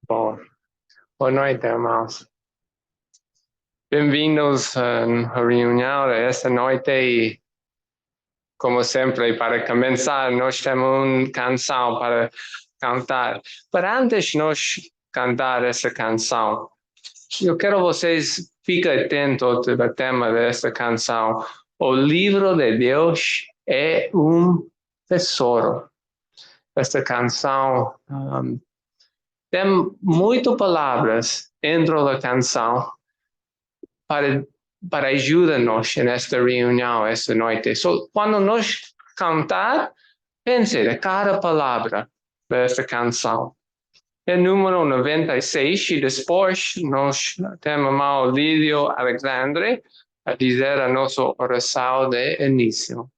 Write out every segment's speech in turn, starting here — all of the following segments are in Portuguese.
Bom, boa noite, irmãos. Bem-vindos à reunião desta noite e, como sempre, para começar, nós temos uma canção para cantar. Para antes de nós cantar essa canção, eu quero vocês fiquem atentos ao tema desta canção. O livro de Deus é um tesouro. Esta canção tem muitas palavras dentro da canção para, para ajudar-nos nesta reunião, esta noite. So, quando nós cantar, pense de cada palavra desta canção. É número 96 e depois nós temos o Lídio Alexandre a dizer a nossa oração de início.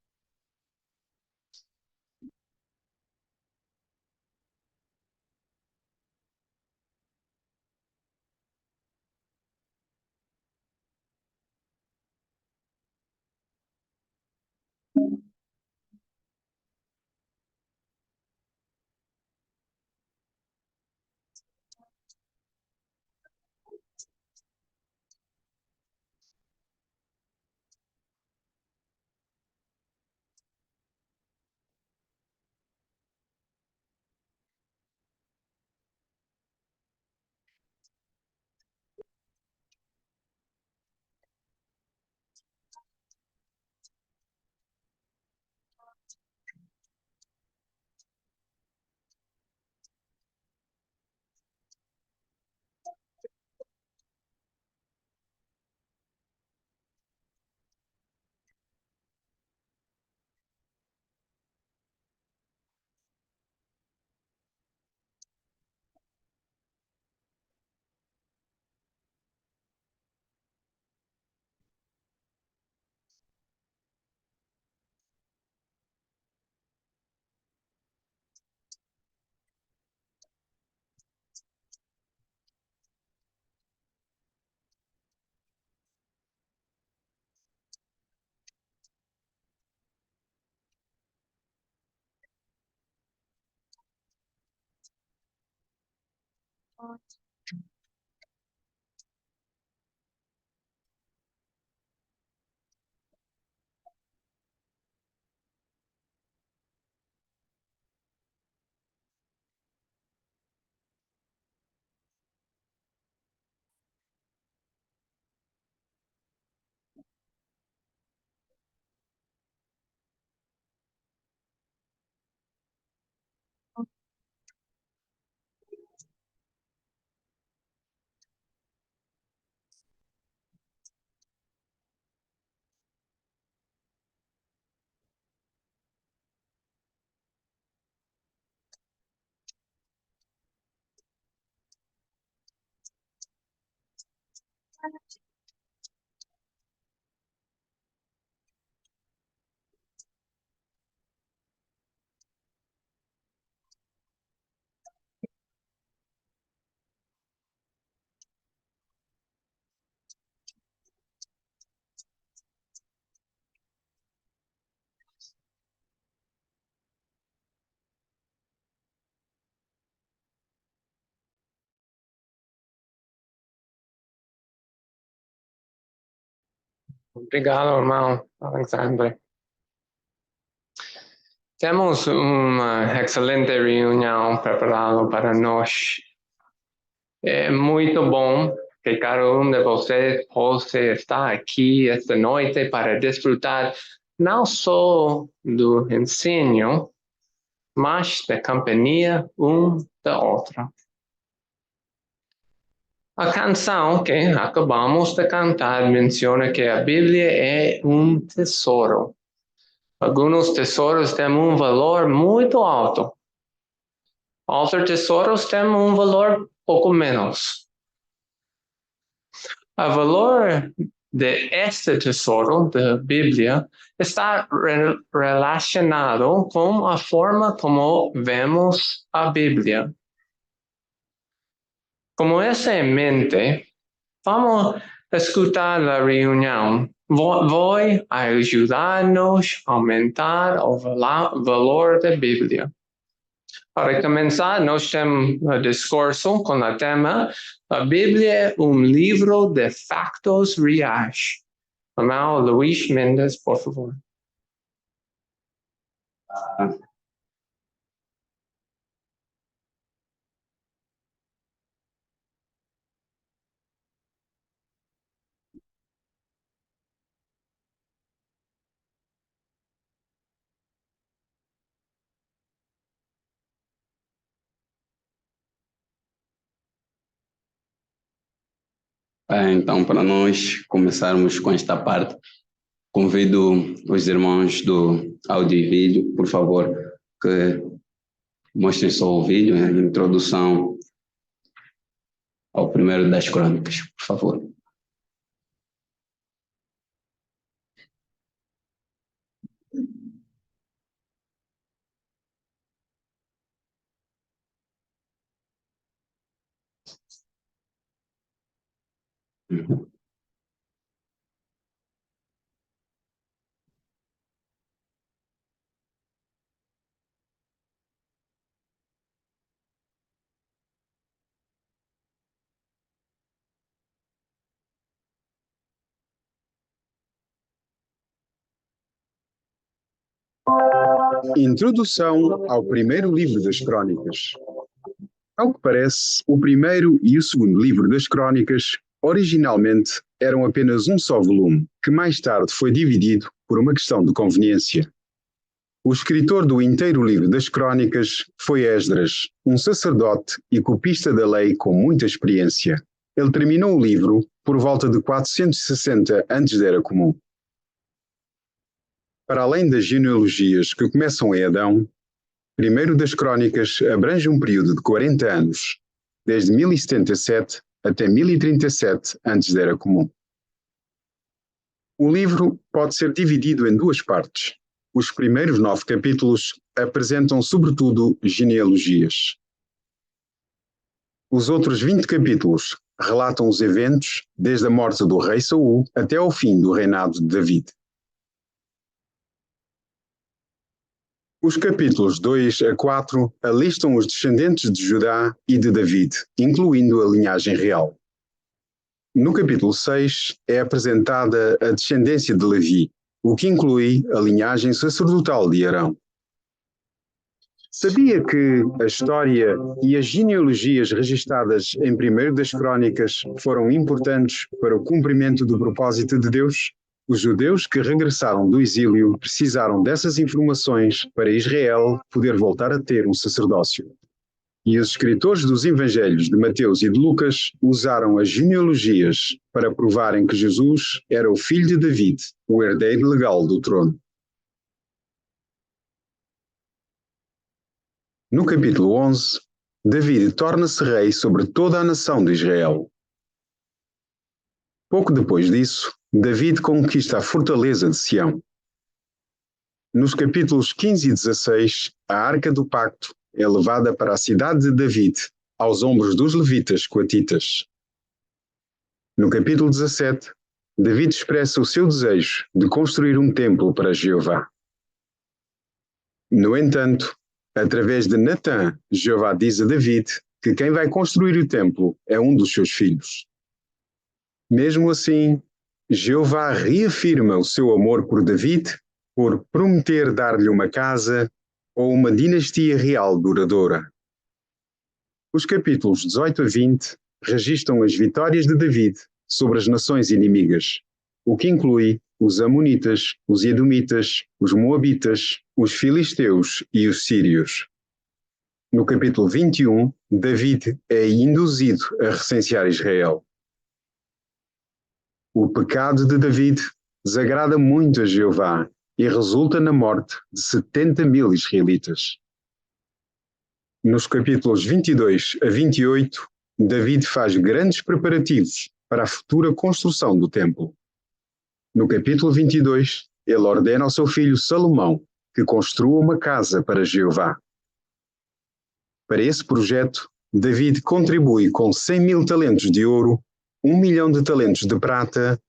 Obrigado, irmão Alexandre. Temos uma excelente reunião preparada para nós. É muito bom que cada de vocês possa estar aqui esta noite para desfrutar não só do ensino, mas da companhia da outra. A canção que acabamos de cantar menciona que a Bíblia é um tesouro. Alguns tesouros têm um valor muito alto. Outros tesouros têm um valor pouco menos. O valor de este tesouro da Bíblia está relacionado com a forma como vemos a Bíblia. Com isso em mente, vamos escutar a reunião. Vai ajudar-nos a aumentar o valor da Bíblia. Para começar, nós temos um discurso com o tema A Bíblia é um livro de factos reais. Amado Luís Mendes, por favor. Então, para nós começarmos com esta parte, convido os irmãos do áudio e vídeo, por favor, que mostrem só o vídeo, a introdução ao primeiro das crônicas, por favor. Introdução ao primeiro livro das Crônicas. Ao que parece, o primeiro e o segundo livro das Crônicas originalmente eram apenas um só volume, que mais tarde foi dividido por uma questão de conveniência. O escritor do inteiro livro das Crônicas foi Esdras, um sacerdote e copista da lei com muita experiência. Ele terminou o livro por volta de 460 antes da Era Comum. Para além das genealogias que começam em Adão, o primeiro das Crônicas abrange um período de 40 anos, desde 1077 até 1037 antes da Era Comum. O livro pode ser dividido em duas partes. Os primeiros 9 capítulos apresentam sobretudo genealogias. Os outros 20 capítulos relatam os eventos desde a morte do rei Saul até ao fim do reinado de David. Os capítulos 2 a 4 alistam os descendentes de Judá e de David, incluindo a linhagem real. No capítulo 6 é apresentada a descendência de Levi, o que inclui a linhagem sacerdotal de Arão. Sabia que a história e as genealogias registadas em 1 das Crônicas foram importantes para o cumprimento do propósito de Deus? Os judeus que regressaram do exílio precisaram dessas informações para Israel poder voltar a ter um sacerdócio. E os escritores dos evangelhos de Mateus e de Lucas usaram as genealogias para provarem que Jesus era o filho de David, o herdeiro legal do trono. No capítulo 11, David torna-se rei sobre toda a nação de Israel. Pouco depois disso, David conquista a fortaleza de Sião. Nos capítulos 15 e 16, a Arca do Pacto é levada para a cidade de David, aos ombros dos levitas coatitas. No capítulo 17, David expressa o seu desejo de construir um templo para Jeová. No entanto, através de Natã, Jeová diz a David que quem vai construir o templo é um dos seus filhos. Mesmo assim, Jeová reafirma o seu amor por David por prometer dar-lhe uma casa ou uma dinastia real duradoura. Os capítulos 18 a 20 registram as vitórias de David sobre as nações inimigas, o que inclui os Amonitas, os Edomitas, os Moabitas, os Filisteus e os Sírios. No capítulo 21, David é induzido a recensear Israel. O pecado de David desagrada muito a Jeová e resulta na morte de 70.000 israelitas. Nos capítulos 22 a 28, David faz grandes preparativos para a futura construção do templo. No capítulo 22, ele ordena ao seu filho Salomão que construa uma casa para Jeová. Para esse projeto, David contribui com 100.000 talentos de ouro, 1.000.000 de talentos de prata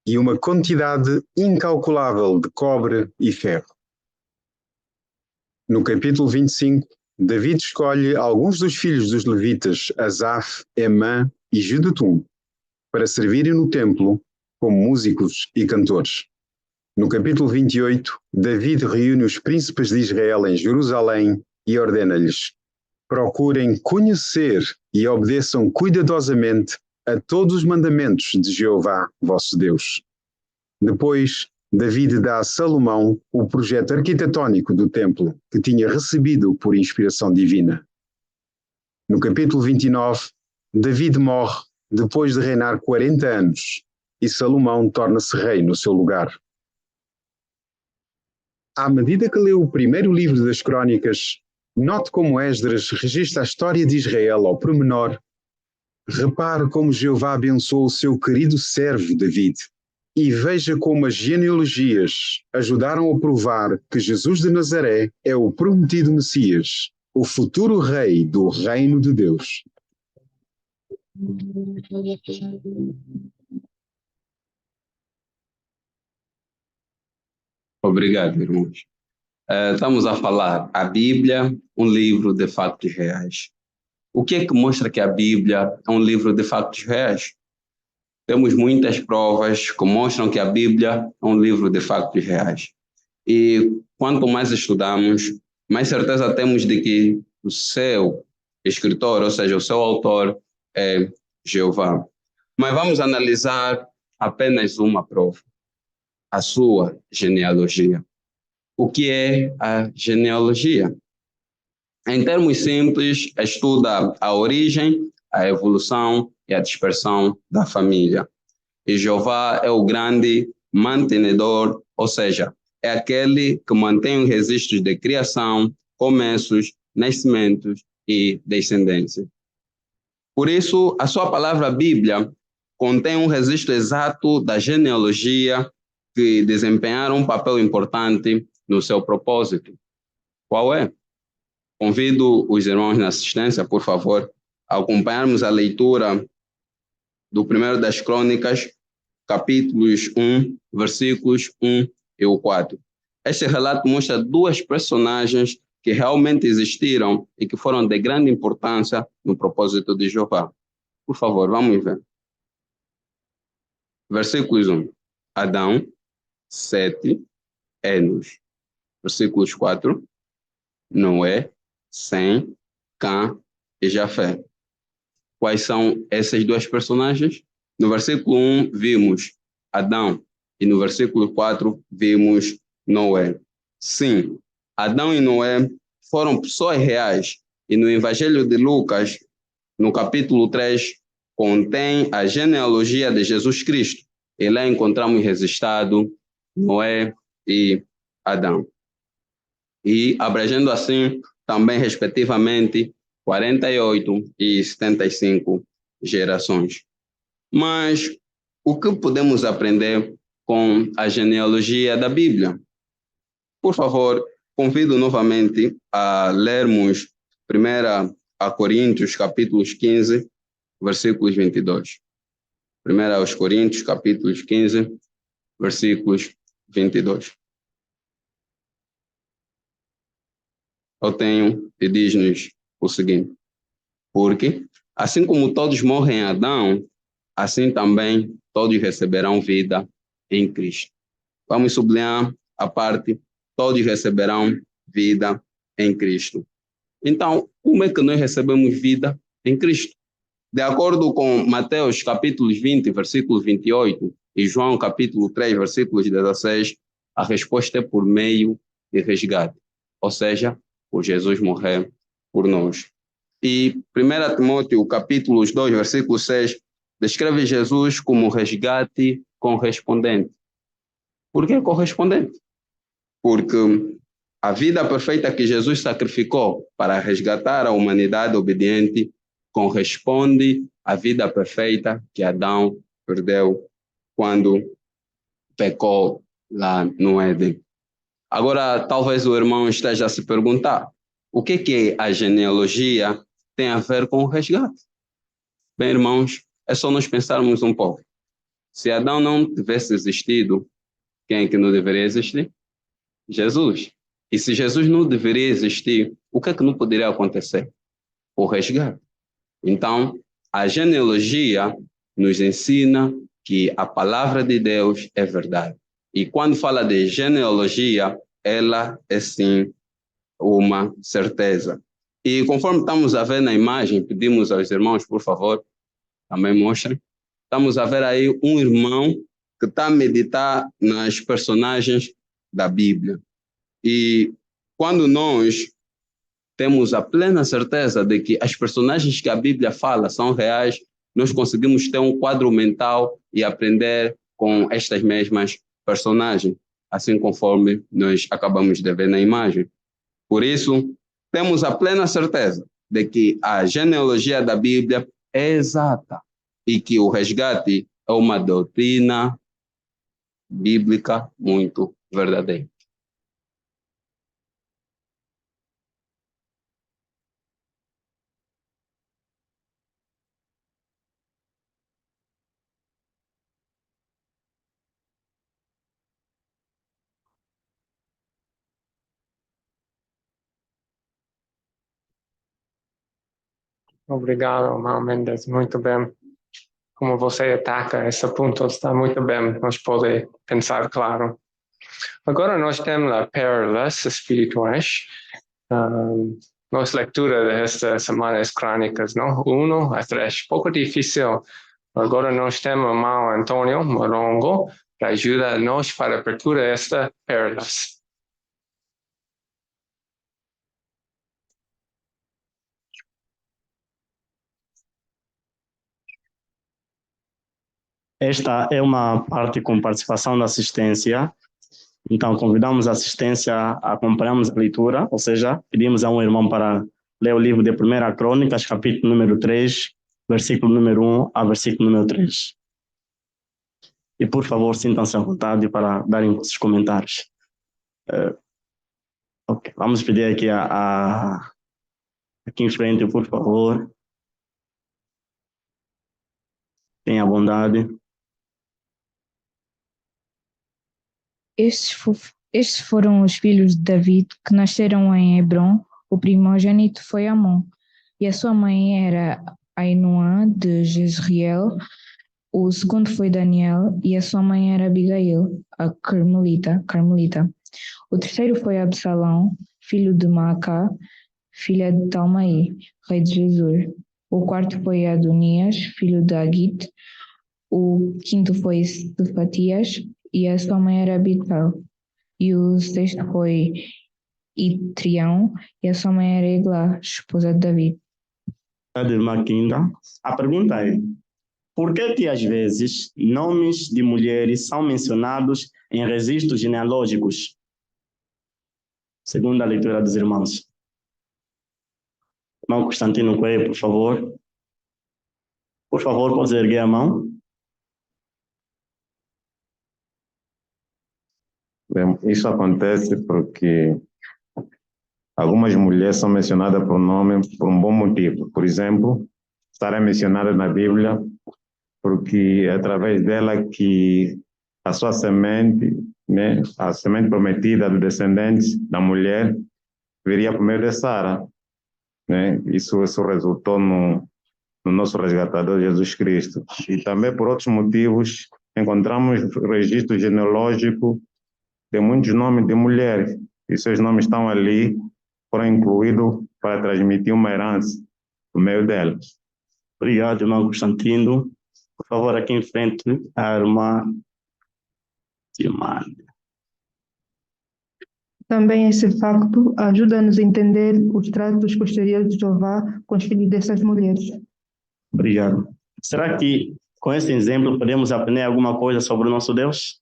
e uma quantidade incalculável de cobre e ferro. No capítulo 25, David escolhe alguns dos filhos dos levitas, Asaf, Emã e Jedutum, para servirem no templo como músicos e cantores. No capítulo 28, David reúne os príncipes de Israel em Jerusalém e ordena-lhes: procurem conhecer e obedeçam cuidadosamente a todos os mandamentos de Jeová, vosso Deus. Depois, David dá a Salomão o projeto arquitetónico do templo, que tinha recebido por inspiração divina. No capítulo 29, David morre depois de reinar 40 anos e Salomão torna-se rei no seu lugar. À medida que leu o primeiro livro das Crônicas, note como Esdras registra a história de Israel ao pormenor. Repare como Jeová abençoou o seu querido servo David e veja como as genealogias ajudaram a provar que Jesus de Nazaré é o prometido Messias, o futuro rei do reino de Deus. Obrigado, irmãos. Estamos a falar a Bíblia, um livro de fatos reais. O que é que mostra que a Bíblia é um livro de fatos reais? Temos muitas provas que mostram que a Bíblia é um livro de fatos reais. E quanto mais estudamos, mais certeza temos de que o seu escritor, ou seja, o seu autor, é Jeová. Mas vamos analisar apenas uma prova, a sua genealogia. O que é a genealogia? Em termos simples, estuda a origem, a evolução e a dispersão da família. E Jeová é o grande mantenedor, ou seja, é aquele que mantém os registros de criação, começos, nascimentos e descendência. Por isso, a sua palavra Bíblia contém um registro exato da genealogia que desempenharam um papel importante no seu propósito. Qual é? Convido os irmãos na assistência, por favor, a acompanharmos a leitura do primeiro das Crônicas, capítulos 1, versículos 1 e o 4. Este relato mostra duas personagens que realmente existiram e que foram de grande importância no propósito de Jeová. Por favor, vamos ver. Versículos 1. Adão, Sete, Enos. Versículos 4. Noé, Sem, Cã e Jafé. Quais são essas duas personagens? No versículo 1 vimos Adão e no versículo 4 vimos Noé. Sim, Adão e Noé foram pessoas reais e no Evangelho de Lucas, no capítulo 3, contém a genealogia de Jesus Cristo. E lá encontramos registrado Noé e Adão. E abrangendo assim também, respectivamente, 48 e 75 gerações. Mas o que podemos aprender com a genealogia da Bíblia? Por favor, convido novamente a lermos 1 Coríntios, capítulos 15, versículos 22. 1 Coríntios, capítulos 15, versículos 22. Eu tenho e diz-nos o seguinte: porque, assim como todos morrem em Adão, assim também todos receberão vida em Cristo. Vamos sublinhar a parte, todos receberão vida em Cristo. Então, como é que nós recebemos vida em Cristo? De acordo com Mateus, capítulos 20, versículo 28, e João, capítulo 3, versículos 16, a resposta é por meio de resgate, ou seja, por Jesus morrer por nós. E 1 Timóteo, capítulo 2, versículo 6, descreve Jesus como resgate correspondente. Por que correspondente? Porque a vida perfeita que Jesus sacrificou para resgatar a humanidade obediente corresponde à vida perfeita que Adão perdeu quando pecou lá no Éden. Agora, talvez o irmão esteja a se perguntar, o que a genealogia tem a ver com o resgate? Bem, irmãos, é só nós pensarmos um pouco. Se Adão não tivesse existido, quem é que não deveria existir? Jesus. E se Jesus não deveria existir, o que é que não poderia acontecer? O resgate. Então, a genealogia nos ensina que a palavra de Deus é verdade. E quando fala de genealogia, ela é sim uma certeza. E conforme estamos a ver na imagem, pedimos aos irmãos, por favor, também mostrem. Estamos a ver aí um irmão que está a meditar nas personagens da Bíblia. E quando nós temos a plena certeza de que as personagens que a Bíblia fala são reais, nós conseguimos ter um quadro mental e aprender com estas mesmas personagens, assim conforme nós acabamos de ver na imagem. Por isso, temos a plena certeza de que a genealogia da Bíblia é exata e que o resgate é uma doutrina bíblica muito verdadeira. Obrigado, irmão Mendes. Muito bem. Como você ataca esse ponto, está muito bem. Nós podemos pensar claro. Agora nós temos as pérolas espirituais. Nossa leitura desta semana é Crônicas, não? 1 a 3. Pouco difícil. Agora nós temos o irmão Antônio Morongo para ajudar nós para a abertura destas pérolas. Esta é uma parte com participação da assistência. Então, convidamos a assistência, acompanhamos a leitura, ou seja, pedimos a um irmão para ler o livro de 1 Crônicas, capítulo número 3, versículo número 1 a versículo número 3. E, por favor, sintam-se à vontade para darem vossos comentários. Ok, vamos pedir aqui aqui em frente, por favor. Tenha bondade. Estes foram os filhos de David que nasceram em Hebrom. O primogênito foi Amon, e a sua mãe era Ainoã de Jezreel. O segundo foi Daniel, e a sua mãe era Abigail, a Carmelita. O terceiro foi Absalão, filho de Maacá, filha de Talmai, rei de Gesur. O quarto foi Adonias, filho de Agite. O quinto foi Cefatias, e a sua mãe era Abital. E o sexto foi Itrião, e a sua mãe era Eglá, esposa de David. Irmã Kinda, a pergunta é: por que às vezes nomes de mulheres são mencionados em registros genealógicos? Segundo a leitura dos irmãos. Irmão Constantino Coelho, por favor. Por favor, pode erguer a mão. Bem, isso acontece porque algumas mulheres são mencionadas por nome por um bom motivo. Por exemplo, estarem mencionadas na Bíblia porque é através dela que a sua semente, né, a semente prometida dos descendentes da mulher, viria por meio de Sara. Né? Isso resultou no nosso resgatador Jesus Cristo. E também por outros motivos, encontramos registro genealógico de muitos nomes de mulheres, e seus nomes estão ali, foram incluídos para transmitir uma herança no meio delas. Obrigado, irmão Constantino. Por favor, aqui em frente, a irmã Tilmar. Também esse facto ajuda-nos a entender os tratos posteriores de Jeová com os filhos dessas mulheres. Obrigado. Será que com esse exemplo podemos aprender alguma coisa sobre o nosso Deus?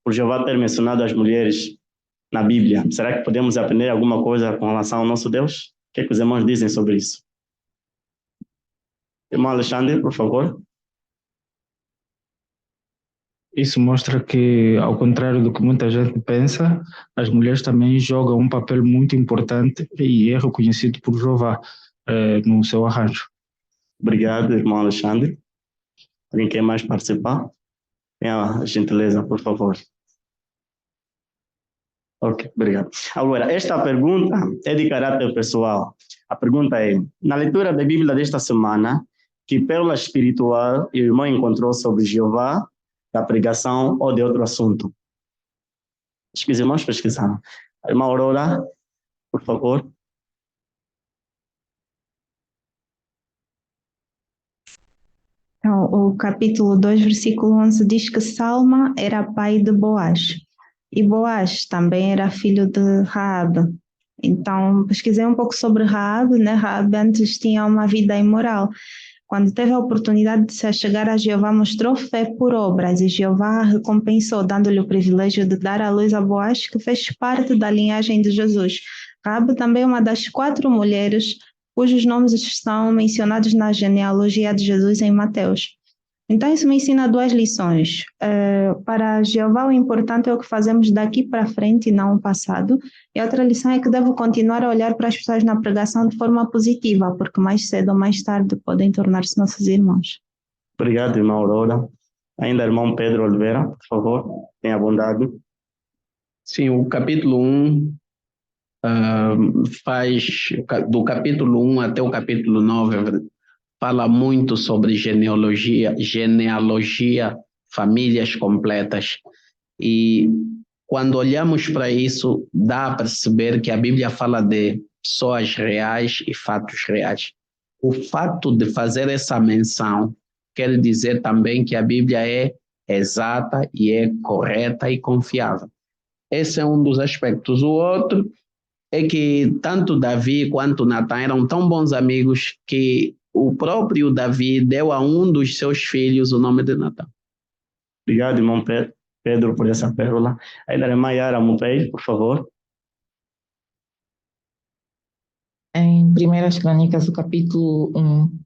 Por Jeová ter mencionado as mulheres na Bíblia, será que podemos aprender alguma coisa com relação ao nosso Deus? O que é que os irmãos dizem sobre isso? Irmão Alexandre, por favor. Isso mostra que, ao contrário do que muita gente pensa, as mulheres também jogam um papel muito importante e é reconhecido por Jeová no seu arranjo. Obrigado, irmão Alexandre. Alguém quer mais participar? Tenha a gentileza, por favor. Ok, obrigado. Agora, esta pergunta é de caráter pessoal. A pergunta é, na leitura da Bíblia desta semana, que pérola espiritual o irmão encontrou sobre Jeová, da pregação ou de outro assunto? Acho que os irmãos pesquisaram. A irmã Aurora, por favor. Então, o capítulo 2, versículo 11 diz que Salma era pai de Boaz. E Boaz também era filho de Raabe. Então, pesquisei um pouco sobre Raabe, né? Raabe antes tinha uma vida imoral. Quando teve a oportunidade de se achegar a Jeová, mostrou fé por obras, e Jeová a recompensou, dando-lhe o privilégio de dar à luz a Boaz, que fez parte da linhagem de Jesus. Raabe também é uma das 4 mulheres cujos nomes estão mencionados na genealogia de Jesus em Mateus. Então, isso me ensina 2 lições. Para Jeová, o importante é o que fazemos daqui para frente e não o passado. E a outra lição é que devo continuar a olhar para as pessoas na pregação de forma positiva, porque mais cedo ou mais tarde podem tornar-se nossos irmãos. Obrigado, irmã Aurora. Ainda irmão Pedro Oliveira, por favor, tenha bondade. Sim, o capítulo 1 do capítulo 1 até o capítulo 9, fala muito sobre genealogia, famílias completas. E quando olhamos para isso, dá a perceber que a Bíblia fala de pessoas reais e fatos reais. O fato de fazer essa menção quer dizer também que a Bíblia é exata e é correta e confiável. Esse é um dos aspectos. O outro é que tanto Davi quanto Natan eram tão bons amigos que o próprio Davi deu a um dos seus filhos o nome de Natan. Obrigado, irmão Pedro, por essa pérola. Ainda a irmã Yara Mupei, por favor. Em Primeiras Crônicas, o capítulo 1,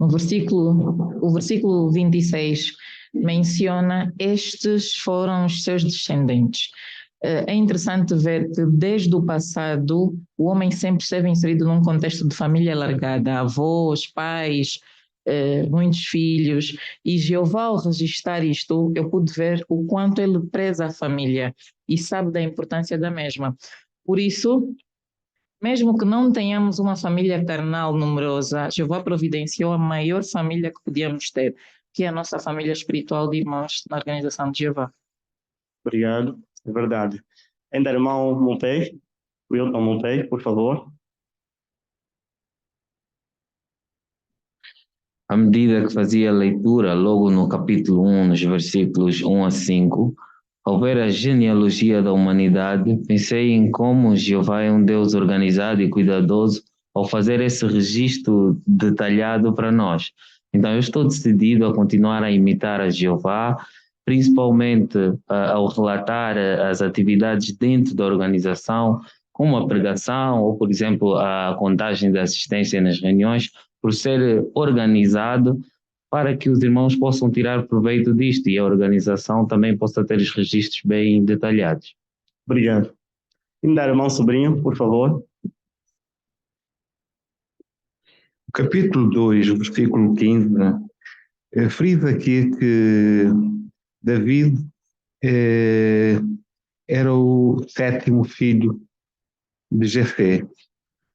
o versículo 26, menciona estes foram os seus descendentes. É interessante ver que desde o passado o homem sempre esteve inserido num contexto de família alargada, avós, pais, muitos filhos, e Jeová, ao registrar isto, eu pude ver o quanto ele preza a família e sabe da importância da mesma. Por isso, mesmo que não tenhamos uma família carnal numerosa, Jeová providenciou a maior família que podíamos ter, que é a nossa família espiritual de irmãos na organização de Jeová. Obrigado, é verdade. Ainda irmão Mupei, Wilton Mupei, por favor. À medida que fazia a leitura, logo no capítulo 1, nos versículos 1 a 5, ao ver a genealogia da humanidade, pensei em como Jeová é um Deus organizado e cuidadoso ao fazer esse registro detalhado para nós. Então, eu estou decidido a continuar a imitar a Jeová, principalmente ao relatar as atividades dentro da organização, como a pregação ou, por exemplo, a contagem da assistência nas reuniões, por ser organizado para que os irmãos possam tirar proveito disto e a organização também possa ter os registros bem detalhados. Obrigado. Ainda irmão Sobrinho, por favor. O capítulo 2, versículo 15, frisa aqui que David era o 7º filho de Jessé.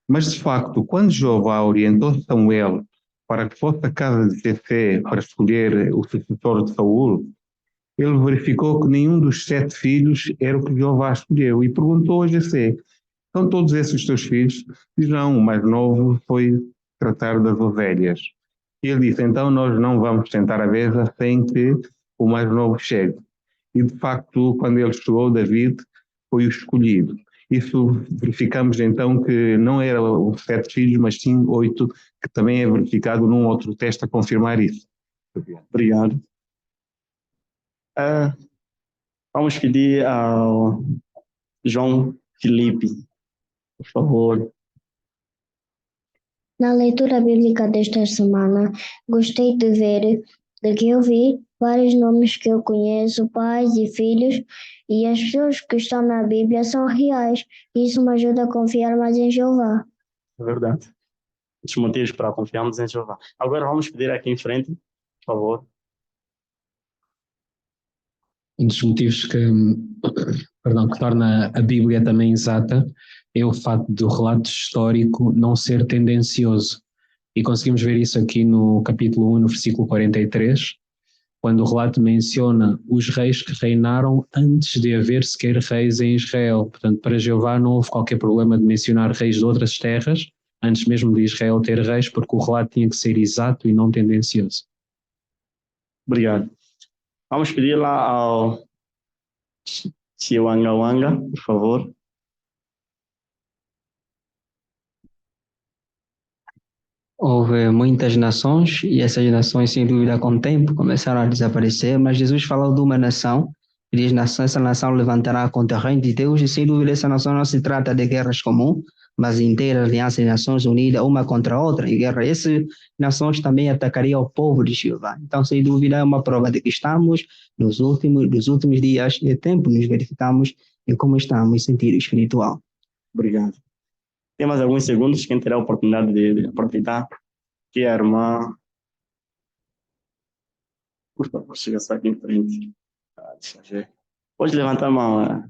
Mas, de facto, quando Jeová orientou Samuel para que fosse à casa de Jessé para escolher o sucessor de Saul, ele verificou que nenhum dos 7 filhos era o que Jeová escolheu e perguntou a Jessé: são todos esses os teus filhos? Diz: não, o mais novo foi tratar das ovelhas. E ele disse: então nós não vamos tentar a mesa sem que o mais novo chegue. E, de facto, quando ele chegou, David foi o escolhido. Isso verificamos então que não eram 7 filhos, mas sim 8, que também é verificado num outro texto a confirmar isso. Obrigado. Vamos pedir ao João Felipe, por favor. Na leitura bíblica desta semana, gostei de ver que eu vi vários nomes que eu conheço, pais e filhos, e as pessoas que estão na Bíblia são reais. Isso me ajuda a confiar mais em Jeová. É verdade. Os motivos para confiarmos em Jeová. Agora vamos pedir aqui em frente, por favor. Um dos motivos perdão, que torna a Bíblia também exata é o facto do relato histórico não ser tendencioso. E conseguimos ver isso aqui no capítulo 1, no versículo 43, quando o relato menciona os reis que reinaram antes de haver sequer reis em Israel. Portanto, para Jeová não houve qualquer problema de mencionar reis de outras terras, antes mesmo de Israel ter reis, porque o relato tinha que ser exato e não tendencioso. Obrigado. Vamos pedir lá ao Chiwanga Wanga, por favor. Houve muitas nações e essas nações, sem dúvida, com o tempo começaram a desaparecer, mas Jesus falou de uma nação, e diz, essa nação levantará contra o reino de Deus, e sem dúvida essa nação não se trata de guerras comuns, mas inteiras alianças de nações unidas uma contra a outra em guerra. Essas nações também atacariam o povo de Jeová. Então, sem dúvida, é uma prova de que estamos nos últimos dias de tempo, nos verificamos em como estamos em sentido espiritual. Obrigado. Tem mais alguns segundos, quem terá a oportunidade de aproveitar? Que a irmã... Por favor, chega só aqui em frente. Deixa eu ver. Pode levantar a mão.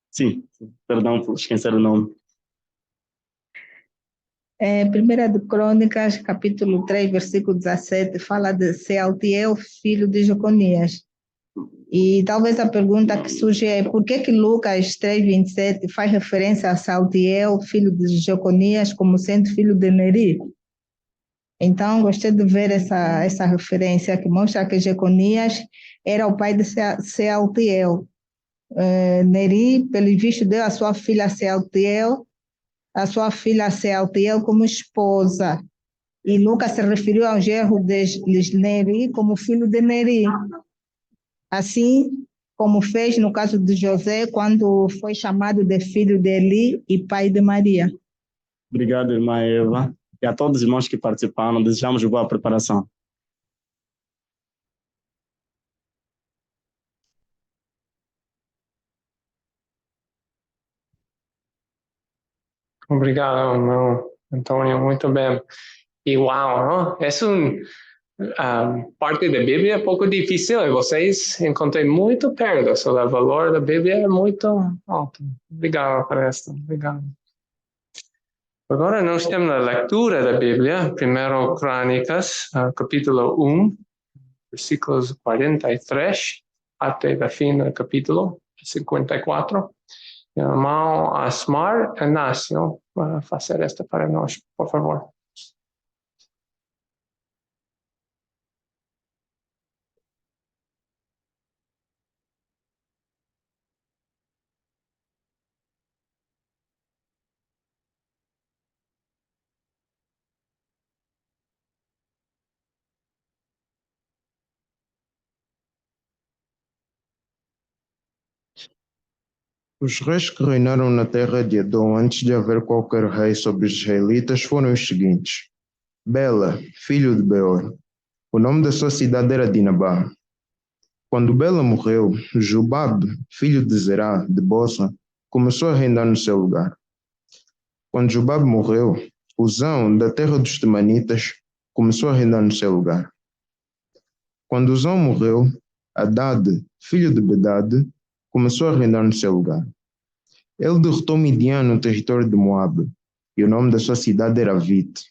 Sim, perdão por esquecer o nome. Primeira de Crônicas, capítulo 3, versículo 17, fala de Sealtiel, filho de Jeconias. E talvez a pergunta que surge é por que Lucas 3:27 faz referência a Sealtiel, filho de Jeconias, como sendo filho de Neri? Então, gostei de ver essa referência que mostra que Jeconias era o pai de Sealtiel. Neri, pelo visto, deu a sua filha Sealtiel como esposa. E Lucas se referiu ao genro de Neri como filho de Neri. Assim como fez no caso de José, quando foi chamado de filho de Eli e pai de Maria. Obrigado, irmã Eva. E a todos os irmãos que participaram, desejamos boa preparação. Obrigado, irmão Antônio, muito bem. E uau, não? Essa parte da Bíblia é um pouco difícil, e vocês encontrei muito perto sobre o valor da Bíblia, é muito alto. Obrigado por isso, obrigado. Agora nós temos a leitura da Bíblia, 1 Crônicas, capítulo 1, versículos 43, até o fim do capítulo 54. Irmão Asmar Inácio, vai fazer esta para nós, por favor. Os reis que reinaram na terra de Edom antes de haver qualquer rei sobre os israelitas foram os seguintes: Bela, filho de Beor. O nome da sua cidade era Dinabá. Quando Bela morreu, Jobab, filho de Zerá, de Bosa, começou a reinar no seu lugar. Quando Jobab morreu, Uzão, da terra dos Temanitas, começou a reinar no seu lugar. Quando Uzão morreu, Hadad, filho de Bedad, começou a reinar no seu lugar. Ele derrotou Midian no território de Moabe, e o nome da sua cidade era Avit.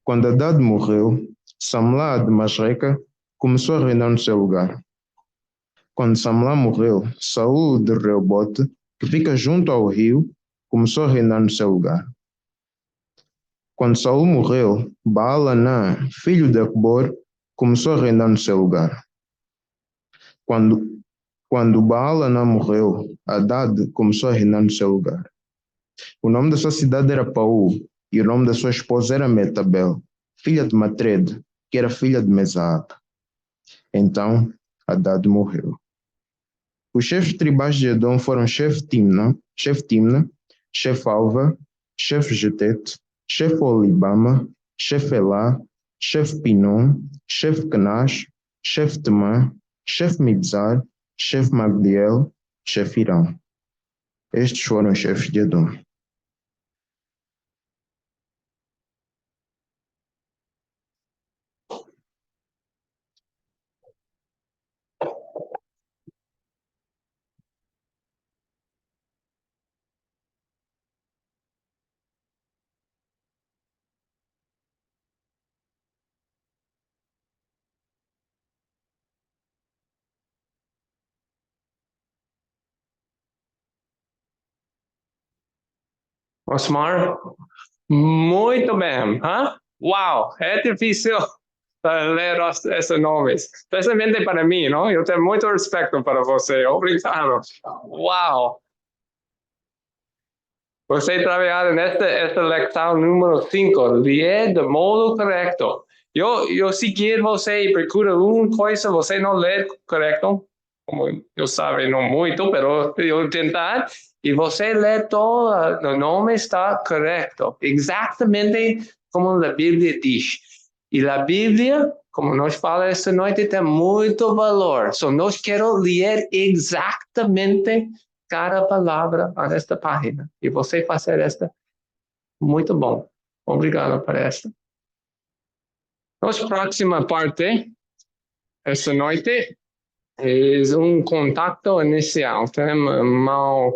Quando Hadad morreu, Samlá de Masreca começou a reinar no seu lugar. Quando Samlá morreu, Saul de Reobote, que fica junto ao rio, começou a reinar no seu lugar. Quando Saul morreu, Baal-Hanã, filho de Acbor, começou a reinar no seu lugar. Quando Baal-Hanã morreu, Hadad começou a reinar no seu lugar. O nome da sua cidade era Paú, e o nome da sua esposa era Metabel, filha de Matred, que era filha de Mesaab. Então, Hadad morreu. Os chefes tribais de Edom foram chefe Timna, chefe Alva, chefe Jetet, chefe Olibama, chefe Elá, chefe Pinom, chefe Kenaz, chefe Temã, chefe Mibzar, chefe Magdiel, chefe Irão. Estes foram os chefes de Edom. Osmar? Muito bem. Huh? Uau, é difícil ler esses nomes, especialmente para mim, não? Eu tenho muito respeito para você. Obrigado. Uau! Você trabalhar nesta leção número 5, ler de modo correto. Eu seguir você e procuro uma coisa, você não lê correto, como eu sabe, não muito, mas eu tentar, e você lê todo, o nome está correto, exatamente como a Bíblia diz. E a Bíblia, como nós falamos esta noite, tem muito valor. So, nós queremos ler exatamente cada palavra nesta página. E você fazer esta, muito bom. Obrigado por esta. Nossa próxima parte, esta noite, é contato inicial. Temos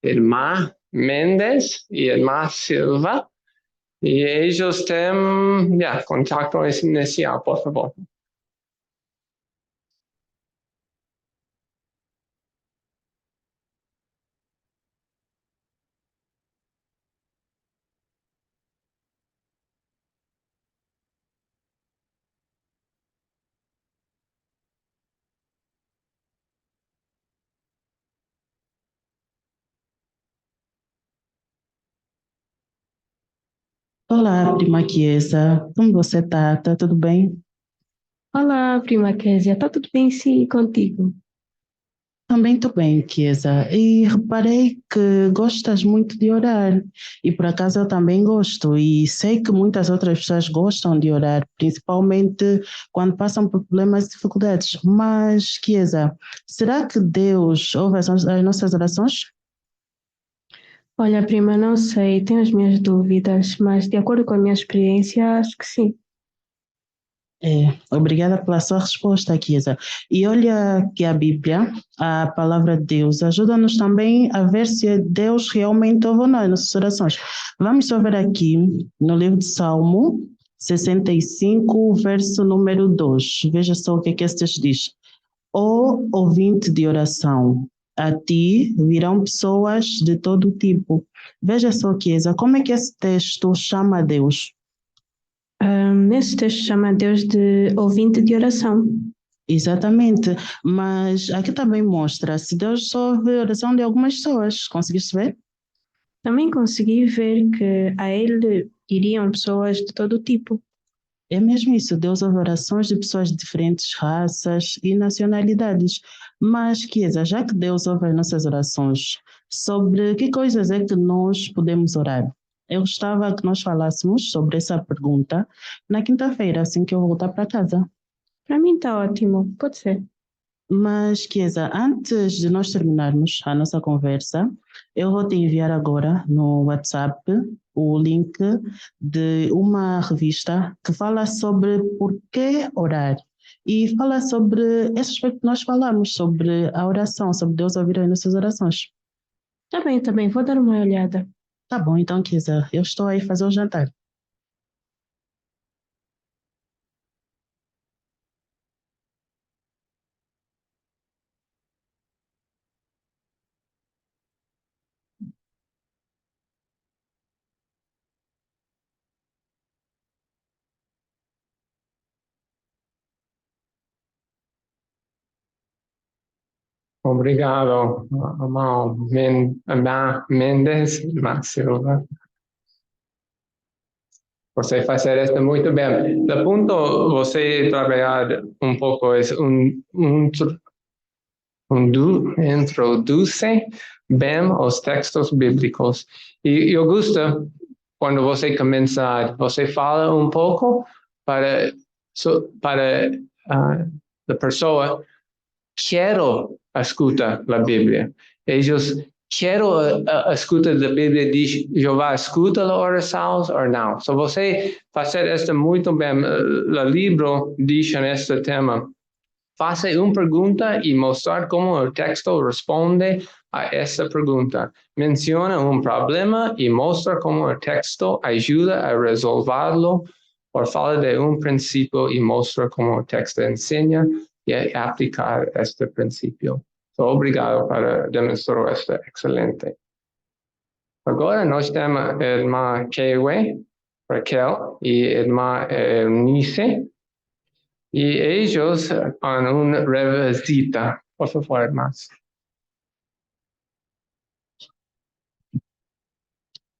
irmã Mendes e irmã Silva. E eles têm contato inicial, por favor. Olá, prima Chiesa, como você tá? Tá tudo bem? Olá, prima Késia, tá tudo bem sim e contigo? Também estou bem, Chiesa. E reparei que gostas muito de orar. E por acaso eu também gosto. E sei que muitas outras pessoas gostam de orar, principalmente quando passam por problemas e dificuldades. Mas, Chiesa, será que Deus ouve as nossas orações? Olha, prima, não sei, tenho as minhas dúvidas, mas de acordo com a minha experiência, acho que sim. Obrigada pela sua resposta, Chiesa. E olha que a Bíblia, a palavra de Deus, ajuda-nos também a ver se Deus realmente ouve ou não as nossas orações. Vamos só ver aqui no livro de Salmo 65, verso número 2. Veja só o que esse texto diz. Ó ouvinte de oração, a ti virão pessoas de todo tipo. Veja só, Chiesa, como é que esse texto chama a Deus? Esse texto chama Deus de ouvinte de oração. Exatamente, mas aqui também mostra se Deus só ouve a oração de algumas pessoas. Conseguiste ver? Também consegui ver que a ele iriam pessoas de todo tipo. É mesmo isso, Deus ouve orações de pessoas de diferentes raças e nacionalidades. Mas, Chiesa, já que Deus ouve as nossas orações, sobre que coisas é que nós podemos orar? Eu gostava que nós falássemos sobre essa pergunta na quinta-feira, assim que eu voltar para casa. Para mim está ótimo, pode ser. Mas, Chiesa, antes de nós terminarmos a nossa conversa, eu vou te enviar agora no WhatsApp o link de uma revista que fala sobre por que orar. E fala sobre esse aspecto que nós falamos, sobre a oração, sobre Deus ouvir as nossas orações. Tá bem, vou dar uma olhada. Tá bom, então, Chiesa, eu estou aí fazer o jantar. Obrigado, irmão Mendes, irmã Silva. Você faz isso muito bem. Do ponto você trabalhar pouco, introduz bem os textos bíblicos. E eu gosto quando você começa, você fala pouco para a pessoa, quero escutar a Bíblia. Eles quero escutar a Bíblia, diz Jeová, escuta a oração ou não. So você fazer isso muito bem. O livro diz neste tema, faça uma pergunta e mostrar como o texto responde a essa pergunta. Menciona problema e mostra como o texto ajuda a resolvê-lo. Ou fala de princípio e mostra como o texto ensina e aplicar este princípio. So, obrigado para demonstrar esta excelente. Agora nós temos a irmã Kewe, Raquel, e a irmã Eunice, e eles têm uma revisita. Por favor, irmãs.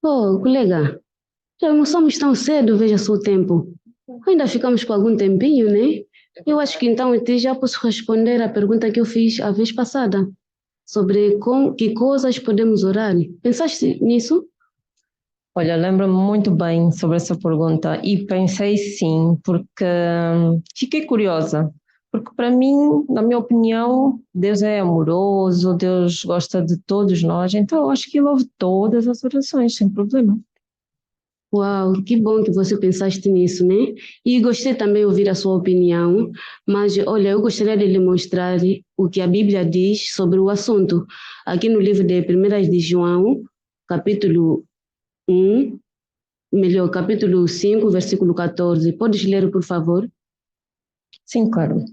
Oh, colega, já almoçamos tão cedo, veja só o tempo. Ainda ficamos com algum tempinho, né? Eu acho que então eu já posso responder à pergunta que eu fiz a vez passada, sobre com que coisas podemos orar. Pensaste nisso? Olha, lembro-me muito bem sobre essa pergunta e pensei sim, porque fiquei curiosa. Porque para mim, na minha opinião, Deus é amoroso, Deus gosta de todos nós, então eu acho que Ele ouve todas as orações, sem problema. Uau, que bom que você pensaste nisso, né? E gostei também de ouvir a sua opinião, mas olha, eu gostaria de lhe mostrar o que a Bíblia diz sobre o assunto. Aqui no livro de 1 de João, capítulo 5, versículo 14. Podes ler, por favor? Sim, claro.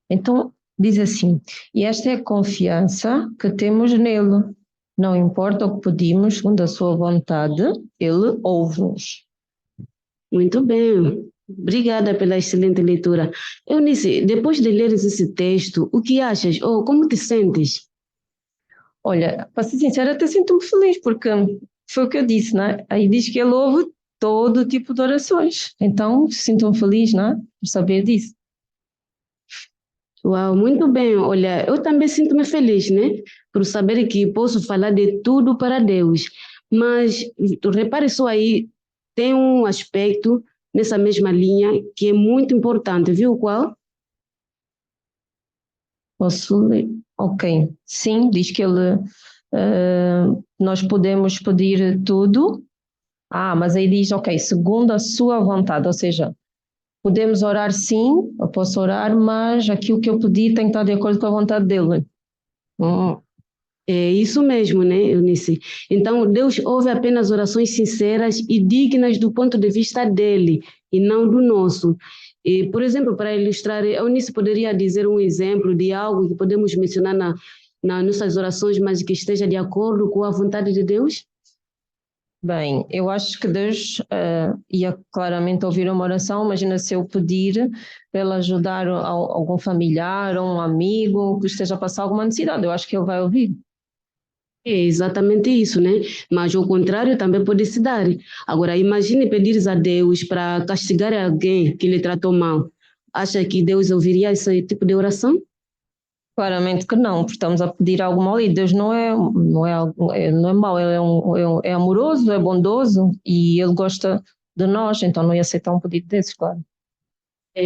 Então, diz assim, e esta é a confiança que temos nele. Não importa o que pedimos, segundo a sua vontade, Ele ouve-nos. Muito bem. Obrigada pela excelente leitura. Eunice, depois de leres esse texto, o que achas ou como te sentes? Olha, para ser sincera, até sinto-me feliz, porque foi o que eu disse, né? Aí diz que Ele ouve todo tipo de orações. Então, sinto-me feliz, né? Por saber disso. Uau, muito bem. Olha, eu também sinto-me feliz, né? Por saber que posso falar de tudo para Deus. Mas, tu repare só aí, tem um aspecto nessa mesma linha que é muito importante, viu qual? Posso ler? Ok. Sim, diz que nós podemos pedir tudo. Mas aí diz, ok, segundo a sua vontade, ou seja, podemos orar sim, eu posso orar, mas aquilo que eu pedi tem que estar de acordo com a vontade dele. É isso mesmo, né, Eunice? Então, Deus ouve apenas orações sinceras e dignas do ponto de vista dele, e não do nosso. E, por exemplo, para ilustrar, a Eunice poderia dizer um exemplo de algo que podemos mencionar nas nossas orações, mas que esteja de acordo com a vontade de Deus? Bem, eu acho que Deus ia claramente ouvir uma oração. Imagina se eu pedir para Ele ajudar algum familiar ou um amigo que esteja a passar alguma necessidade, eu acho que Ele vai ouvir. É exatamente isso, né? Mas o contrário também pode se dar. Agora, imagine pedires a Deus para castigar alguém que lhe tratou mal. Acha que Deus ouviria esse tipo de oração? Claramente que não, porque estamos a pedir algo mal e Deus não é mau, Ele é amoroso, é bondoso e Ele gosta de nós, então não ia aceitar um pedido desses, claro.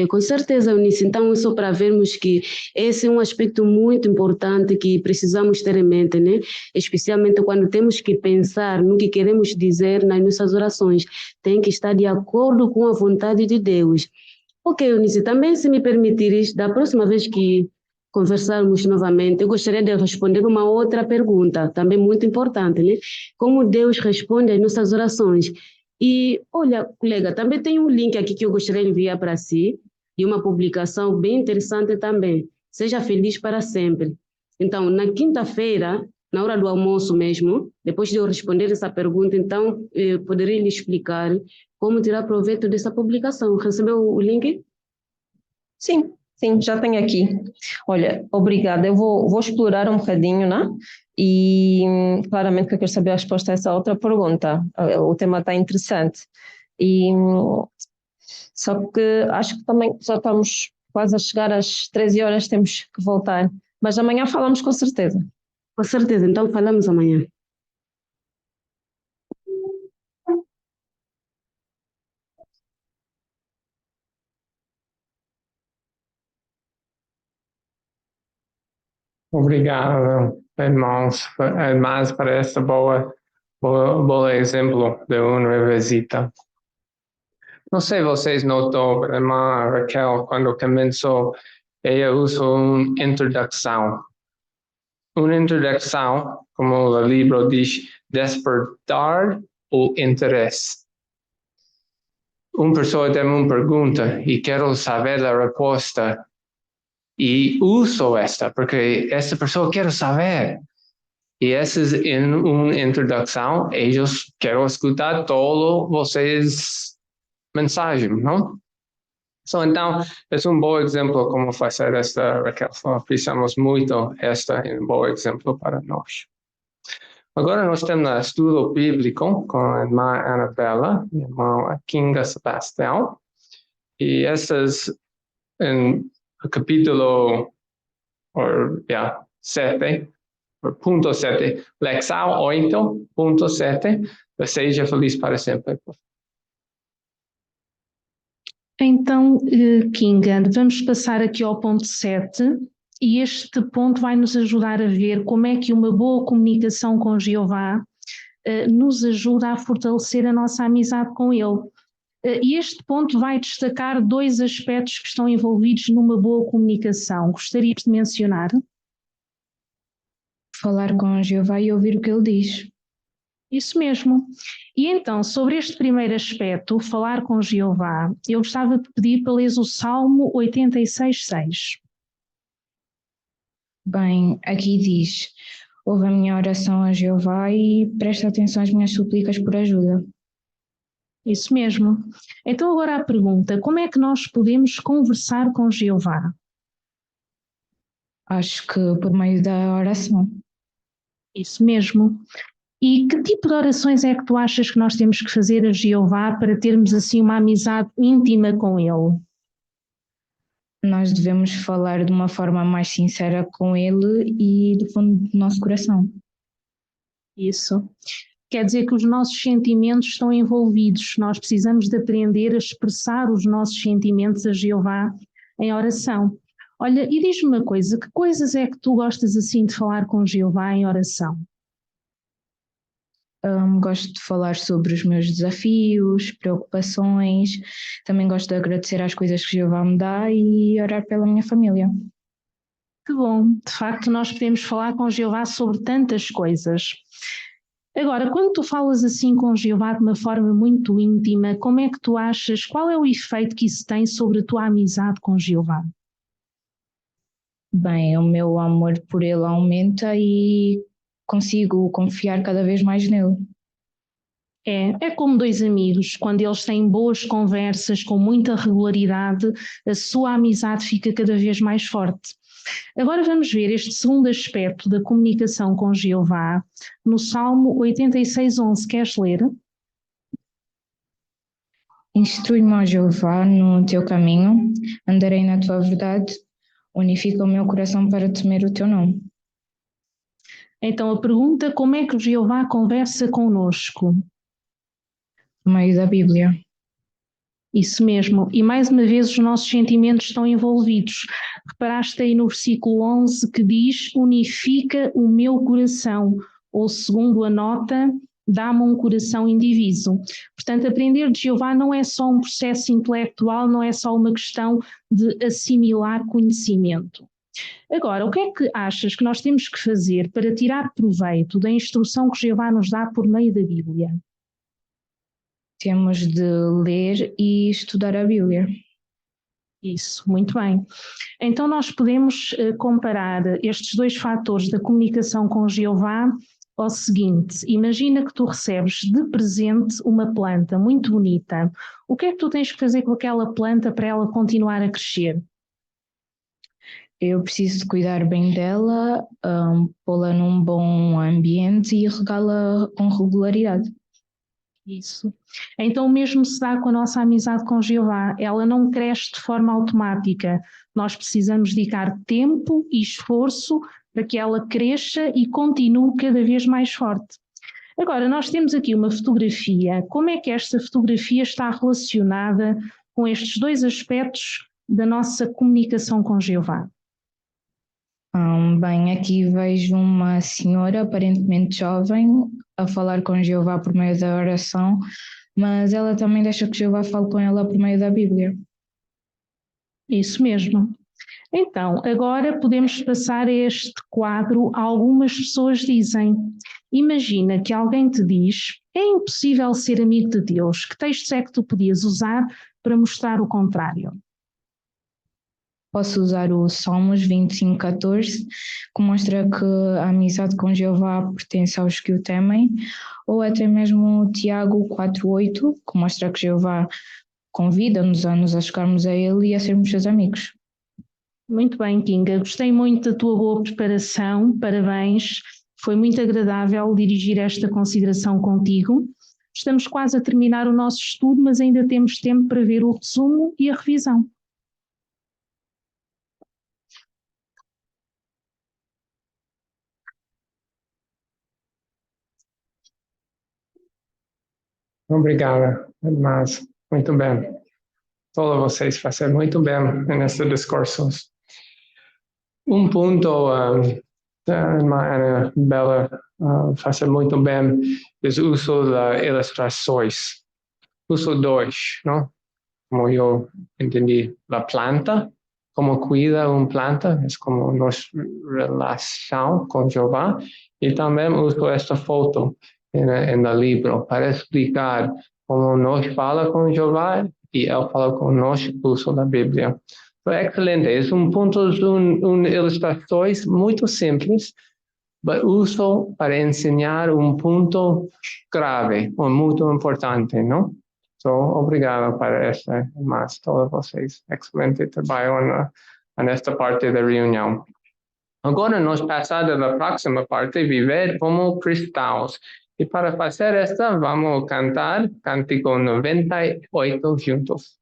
Com certeza, Eunice. Então, só para vermos que esse é um aspecto muito importante que precisamos ter em mente, né? Especialmente quando temos que pensar no que queremos dizer nas nossas orações. Tem que estar de acordo com a vontade de Deus. Ok, Eunice, também se me permitires, da próxima vez que conversarmos novamente, eu gostaria de responder uma outra pergunta, também muito importante, né? Como Deus responde às nossas orações? E, olha, colega, também tem um link aqui que eu gostaria de enviar para si, de uma publicação bem interessante também. Seja feliz para sempre. Então, na quinta-feira, na hora do almoço mesmo, depois de eu responder essa pergunta, então, eu poderia lhe explicar como tirar proveito dessa publicação. Recebeu o link? Sim, já tenho aqui. Olha, obrigada. Eu vou explorar um bocadinho, né? E claramente que eu quero saber a resposta a essa outra pergunta. O tema está interessante. Só que acho que também já estamos quase a chegar às 13 horas, temos que voltar. Mas amanhã falamos com certeza. Com certeza, então falamos amanhã. Obrigado, irmãos, para esse bom exemplo de uma visita. Não sei se vocês notou, a irmã Raquel, quando começou, ela usou uma introdução. Uma introdução, como o livro diz, despertar o interesse. Uma pessoa tem uma pergunta e quero saber a resposta. E uso esta, porque essa pessoa quer saber. E essas, em uma introdução, eles querem escutar todo vocês mensagem, não? Então, é um bom exemplo como fazer esta, Raquel. Precisamos muito esta é um bom exemplo para nós. Agora nós temos um estudo bíblico com a irmã Anabela e a irmã Kinga Sebastião. E essas, em capítulo 7, ponto 7, Lexão 8.7, seja feliz para sempre. Então, Kinga, vamos passar aqui ao ponto 7 e este ponto vai nos ajudar a ver como é que uma boa comunicação com Jeová nos ajuda a fortalecer a nossa amizade com Ele. E este ponto vai destacar 2 aspectos que estão envolvidos numa boa comunicação. Gostaria de mencionar? Falar com Jeová e ouvir o que Ele diz. Isso mesmo. E então, sobre este primeiro aspecto, falar com Jeová, eu gostava de pedir para ler o Salmo 86:6. Bem, aqui diz: ouve a minha oração a Jeová e presta atenção às minhas súplicas por ajuda. Isso mesmo. Então agora a pergunta, como é que nós podemos conversar com Jeová? Acho que por meio da oração. Isso mesmo. E que tipo de orações é que tu achas que nós temos que fazer a Jeová para termos assim uma amizade íntima com Ele? Nós devemos falar de uma forma mais sincera com Ele e do fundo do nosso coração. Isso. Quer dizer que os nossos sentimentos estão envolvidos. Nós precisamos de aprender a expressar os nossos sentimentos a Jeová em oração. Olha, e diz-me uma coisa, que coisas é que tu gostas assim de falar com Jeová em oração? Gosto de falar sobre os meus desafios, preocupações, também gosto de agradecer às coisas que Jeová me dá e orar pela minha família. Que bom, de facto nós podemos falar com Jeová sobre tantas coisas. Agora, quando tu falas assim com Jeová de uma forma muito íntima, como é que tu achas, qual é o efeito que isso tem sobre a tua amizade com Jeová? Bem, o meu amor por Ele aumenta e consigo confiar cada vez mais nele. É como 2 amigos, quando eles têm boas conversas com muita regularidade, a sua amizade fica cada vez mais forte. Agora vamos ver este segundo aspecto da comunicação com Jeová no Salmo 86:11. Queres ler? Instrui-me, ó Jeová, no teu caminho, andarei na tua verdade, unifica o meu coração para temer o teu nome. Então a pergunta, como é que o Jeová conversa conosco? Por meio da Bíblia. Isso mesmo, e mais uma vez os nossos sentimentos estão envolvidos. Reparaste aí no versículo 11 que diz: unifica o meu coração, ou segundo a nota, dá-me um coração indiviso. Portanto, aprender de Jeová não é só um processo intelectual, não é só uma questão de assimilar conhecimento. Agora, o que é que achas que nós temos que fazer para tirar proveito da instrução que Jeová nos dá por meio da Bíblia? Temos de ler e estudar a Bíblia. Isso, muito bem. Então nós podemos comparar estes 2 fatores da comunicação com Jeová ao seguinte: imagina que tu recebes de presente uma planta muito bonita. O que é que tu tens que fazer com aquela planta para ela continuar a crescer? Eu preciso de cuidar bem dela, pô-la num bom ambiente e regá-la com regularidade. Isso. Então o mesmo se dá com a nossa amizade com Jeová. Ela não cresce de forma automática. Nós precisamos dedicar tempo e esforço para que ela cresça e continue cada vez mais forte. Agora, nós temos aqui uma fotografia. Como é que esta fotografia está relacionada com estes 2 aspectos da nossa comunicação com Jeová? Bem, aqui vejo uma senhora aparentemente jovem a falar com Jeová por meio da oração, mas ela também deixa que Jeová fale com ela por meio da Bíblia. Isso mesmo. Então, agora podemos passar a este quadro. Algumas pessoas dizem: imagina que alguém te diz, é impossível ser amigo de Deus. Que textos é que tu podias usar para mostrar o contrário? posso usar o Salmos 25:14, que mostra que a amizade com Jeová pertence aos que o temem, ou até mesmo o Tiago 4:8, que mostra que Jeová convida-nos a nos achegarmos a Ele e a sermos seus amigos. Muito bem, Kinga. Gostei muito da tua boa preparação. Parabéns. Foi muito agradável dirigir esta consideração contigo. Estamos quase a terminar o nosso estudo, mas ainda temos tempo para ver o resumo e a revisão. Obrigada, mas muito bem. Todos vocês fazem muito bem nesse discurso. Ponto, a irmã Ana Bela faz muito bem, é o uso de ilustrações. Uso 2, não? Como eu entendi, a planta, como cuida uma planta, é como nossa relação com Jeová, e também uso esta foto no livro para explicar como nós fala com Jeová e ele fala conosco o uso da Bíblia. Foi excelente, é ponto de ilustrações muito simples, mas uso para ensinar ponto grave, muito importante, não? Obrigado para esta, mas todos vocês, excelente trabalho nesta parte da reunião. Agora, nós passamos da próxima parte, viver como cristãos. E para fazer esta, vamos cantar Cântico 98 juntos.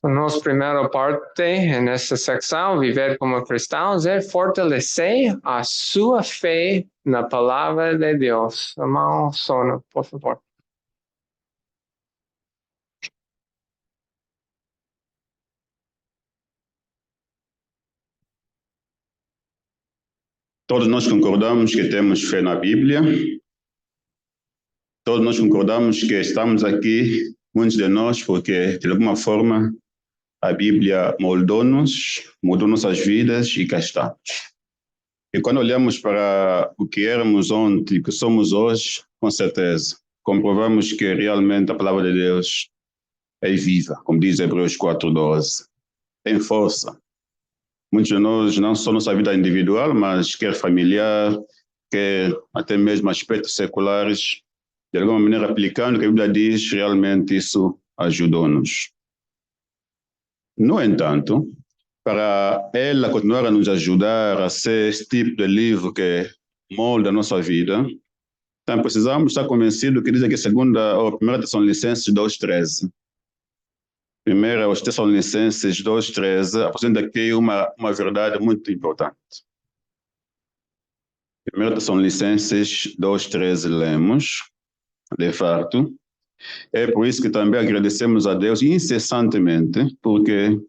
Nossa primeira parte nessa secção, viver como cristãos, é fortalecer a sua fé na palavra de Deus. Irmão Sona, por favor. Todos nós concordamos que temos fé na Bíblia. Todos nós concordamos que estamos aqui, muitos de nós, porque, de alguma forma, a Bíblia moldou-nos, mudou nossas vidas e cá estamos. E quando olhamos para o que éramos ontem e o que somos hoje, com certeza, comprovamos que realmente a palavra de Deus é viva, como diz Hebreus 4:12. Tem força. Muitos de nós, não só nossa vida individual, mas quer familiar, quer até mesmo aspectos seculares, de alguma maneira aplicando o que a Bíblia diz, realmente isso ajudou-nos. No entanto, para ela continuar a nos ajudar a ser esse tipo de livro que molda a nossa vida, Então, precisamos estar convencidos que diz aqui 1 Tessalonicenses 2,13. Primeiro, aos Tessalonicenses 2,13, apresenta aqui uma verdade muito importante. 1 Tessalonicenses 2,13 lemos, de fato. É por isso que também agradecemos a Deus incessantemente, porque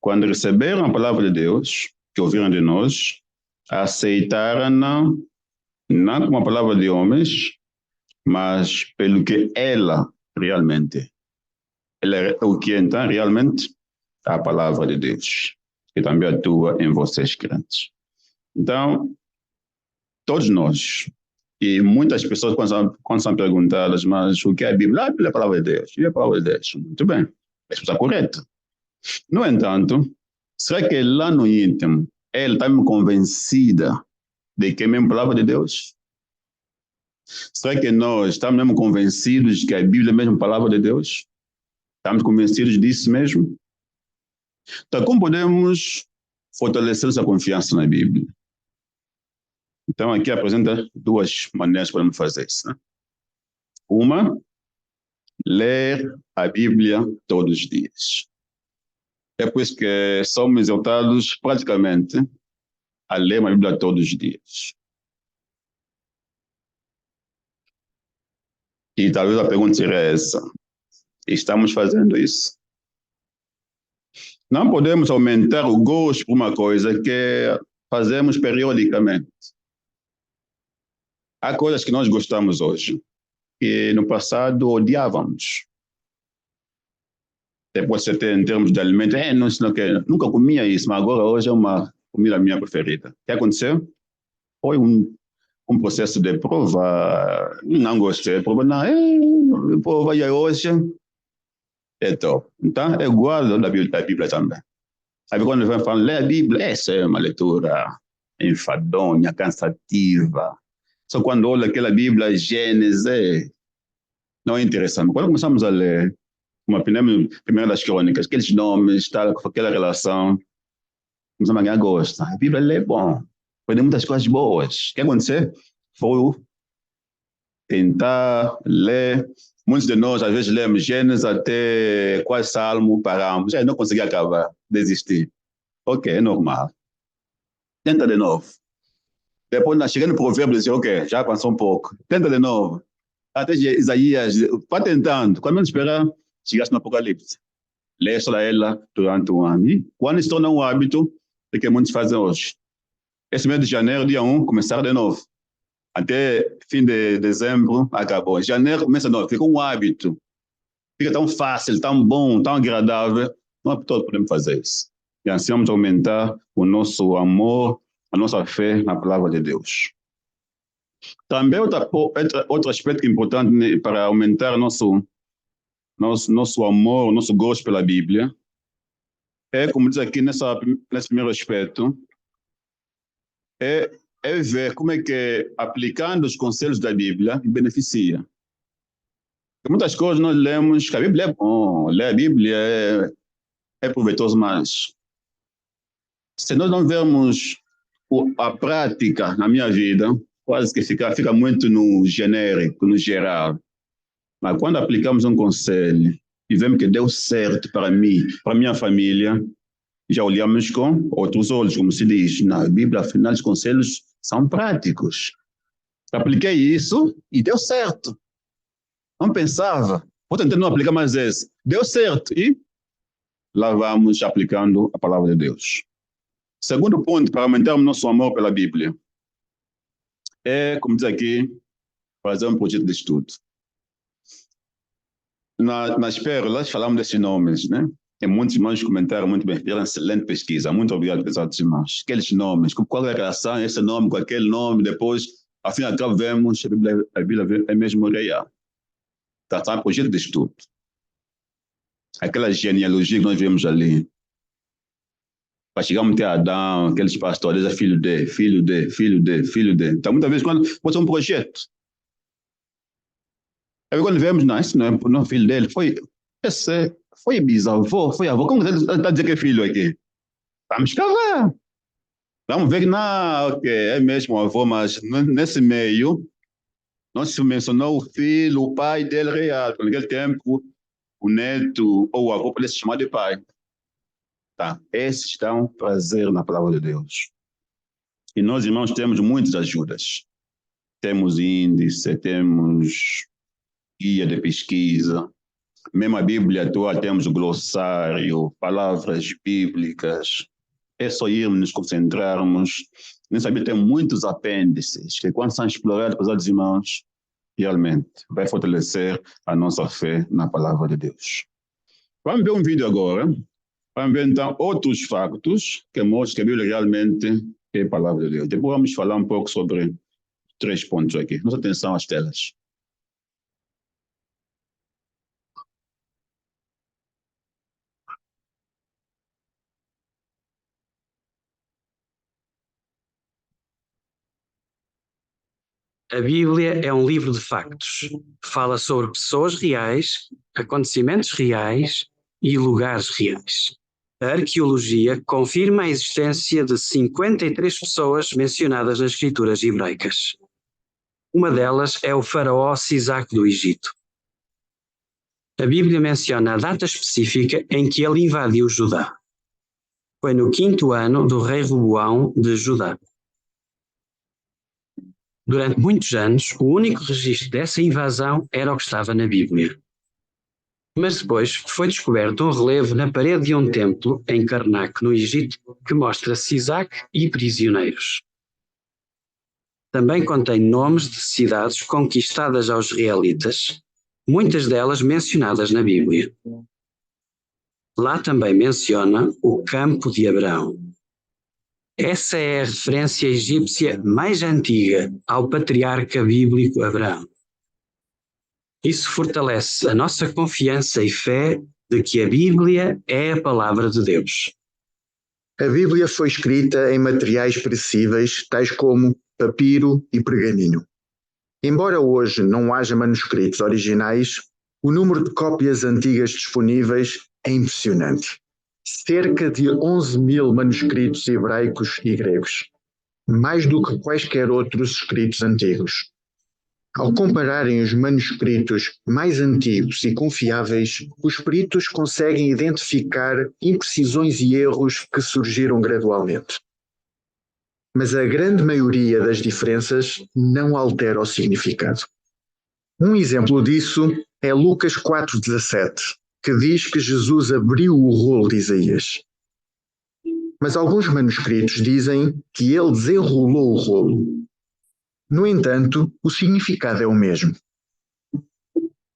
quando receberam a palavra de Deus, que ouviram de nós, aceitaram-na não como a palavra de homens, mas pelo que ela realmente. Ela é o que então realmente a palavra de Deus, que também atua em vocês crentes. Então, todos nós, e muitas pessoas quando são perguntadas, mas o que é a Bíblia? A Bíblia é a palavra de Deus. É a palavra de Deus. Muito bem, a resposta é correta. No entanto, será que lá no íntimo, ela está mesmo convencida de que é mesmo a palavra de Deus? Será que nós estamos mesmo convencidos de que a Bíblia é mesmo a palavra de Deus? Estamos convencidos disso mesmo? Então, como podemos fortalecer essa confiança na Bíblia? Então, aqui apresenta duas maneiras para fazer isso. Né? Uma, ler a Bíblia todos os dias. É por isso que somos exortados praticamente a ler a Bíblia todos os dias. E talvez a pergunta seja essa. Estamos fazendo isso? Não podemos aumentar o gosto por uma coisa que fazemos periodicamente. Há coisas que nós gostamos hoje, que no passado odiávamos. Depois você tem em termos de alimento, nunca comia isso, mas agora hoje é uma comida minha preferida. O que aconteceu? Foi um processo de prova, não gostei, prova não, prova e hoje é top. Então, é igual da Bíblia também. Aí quando vai falar, ler a Bíblia, essa é uma leitura enfadonha, cansativa. Só quando olha aquela Bíblia, Gênesis, não é interessante. Quando começamos a ler uma primeira das crônicas, aqueles nomes, tal, aquela relação, começamos a ganhar gosto. A Bíblia é bom, tem muitas coisas boas. O que aconteceu? Foi tentar ler. Muitos de nós, às vezes, lemos Gênesis até quase Salmo, paramos. Já não consegui acabar, desistir. Ok, é normal. Tenta de novo. Depois, chegando no provérbio, dizer, ok, já passou um pouco. Tenta de novo. Até Isaías, vai tentando. Quando menos esperar, chegasse no Apocalipse. Lê só ela durante um ano. E quando se torna um hábito, é que muitos fazem hoje. Esse mês de janeiro, dia 1, começar de novo. Até fim de dezembro, acabou. Janeiro começa de novo. Fica um hábito. Fica tão fácil, tão bom, tão agradável. Não é todos podemos fazer isso. E assim vamos aumentar o nosso amor, a nossa fé na palavra de Deus. Também outro aspecto importante para aumentar nosso amor, nosso gosto pela Bíblia, é, como diz aqui nesse primeiro aspecto, é ver como é que, aplicando os conselhos da Bíblia, beneficia. Porque muitas coisas nós lemos que a Bíblia é bom, ler a Bíblia é proveitoso, mas se nós não vermos a prática na minha vida, quase que fica muito no genérico, no geral. Mas quando aplicamos um conselho e vemos que deu certo para mim, para minha família, já olhamos com outros olhos, como se diz. Na Bíblia, afinal, os conselhos são práticos. Apliquei isso e deu certo. Não pensava, vou tentar não aplicar mais esse. Deu certo e lá vamos aplicando a palavra de Deus. Segundo ponto, para aumentarmos nosso amor pela Bíblia, é, como diz aqui, fazer um projeto de estudo. Nas pérolas, falamos desses nomes, né? E muitos irmãos comentaram muito bem, fizeram excelente pesquisa. Muito obrigado, pesados irmãos. Aqueles nomes, qual é a relação, esse nome com aquele nome, depois, afinal, vemos, a Bíblia é mesmo real. Está um projeto de estudo. Aquela genealogia que nós vemos ali, para chegarmos até Adão, aqueles pastores, é filho de, filho de, filho de, filho de. Então, muitas vezes, quando pode ser um projeto. Aí, quando vemos, não, esse não é filho dele, foi bisavô, foi avô. Como você está dizendo que é filho aqui? Vamos cavar. Vamos ver que não, ok, é mesmo avô, mas nesse meio, Não se mencionou o filho, o pai dele real. Naquele tempo, o neto ou o avô podia se chamar de pai. Tá? Esses estão prazer na palavra de Deus. E nós, irmãos, temos muitas ajudas. Temos índice, temos guia de pesquisa. Mesmo a Bíblia atual, temos glossário, palavras bíblicas. É só irmos nos concentrarmos. Nessa Bíblia tem muitos apêndices, que quando são explorados pelos irmãos, realmente vai fortalecer a nossa fé na palavra de Deus. Vamos ver um vídeo agora. Vamos ver então outros factos que mostram que a Bíblia realmente é a palavra de Deus. Depois vamos falar um pouco sobre 3 pontos aqui. Nossa atenção às telas. A Bíblia é um livro de factos. Fala sobre pessoas reais, acontecimentos reais e lugares reais. A arqueologia confirma a existência de 53 pessoas mencionadas nas escrituras hebraicas. Uma delas é o faraó Sisaque do Egito. A Bíblia menciona a data específica em que ele invadiu Judá. Foi no 5º ano do rei Roboão de Judá. Durante muitos anos, o único registro dessa invasão era o que estava na Bíblia. Mas depois foi descoberto um relevo na parede de um templo em Karnak, no Egito, que mostra Sisaque e prisioneiros. Também contém nomes de cidades conquistadas aos israelitas, muitas delas mencionadas na Bíblia. Lá também menciona o campo de Abraão. Essa é a referência egípcia mais antiga ao patriarca bíblico Abraão. Isso fortalece a nossa confiança e fé de que a Bíblia é a palavra de Deus. A Bíblia foi escrita em materiais perecíveis, tais como papiro e pergaminho. Embora hoje não haja manuscritos originais, o número de cópias antigas disponíveis é impressionante. Cerca de 11.000 manuscritos hebraicos e gregos, mais do que quaisquer outros escritos antigos. Ao compararem os manuscritos mais antigos e confiáveis, os peritos conseguem identificar imprecisões e erros que surgiram gradualmente. Mas a grande maioria das diferenças não altera o significado. Um exemplo disso é Lucas 4,17. Que diz que Jesus abriu o rolo de Isaías. Mas alguns manuscritos dizem que ele desenrolou o rolo. No entanto, o significado é o mesmo.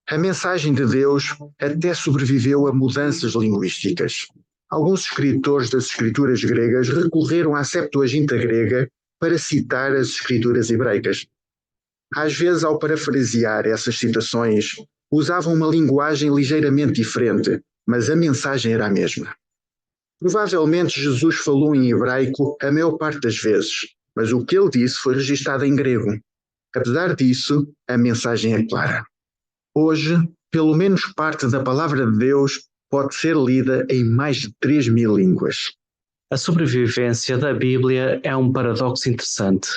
A mensagem de Deus até sobreviveu a mudanças linguísticas. Alguns escritores das escrituras gregas recorreram à Septuaginta grega para citar as escrituras hebraicas. Às vezes, ao parafrasear essas citações, usavam uma linguagem ligeiramente diferente, mas a mensagem era a mesma. Provavelmente Jesus falou em hebraico a maior parte das vezes, mas o que ele disse foi registado em grego. Apesar disso, a mensagem é clara. Hoje, pelo menos parte da palavra de Deus pode ser lida em mais de 3.000 línguas. A sobrevivência da Bíblia é um paradoxo interessante.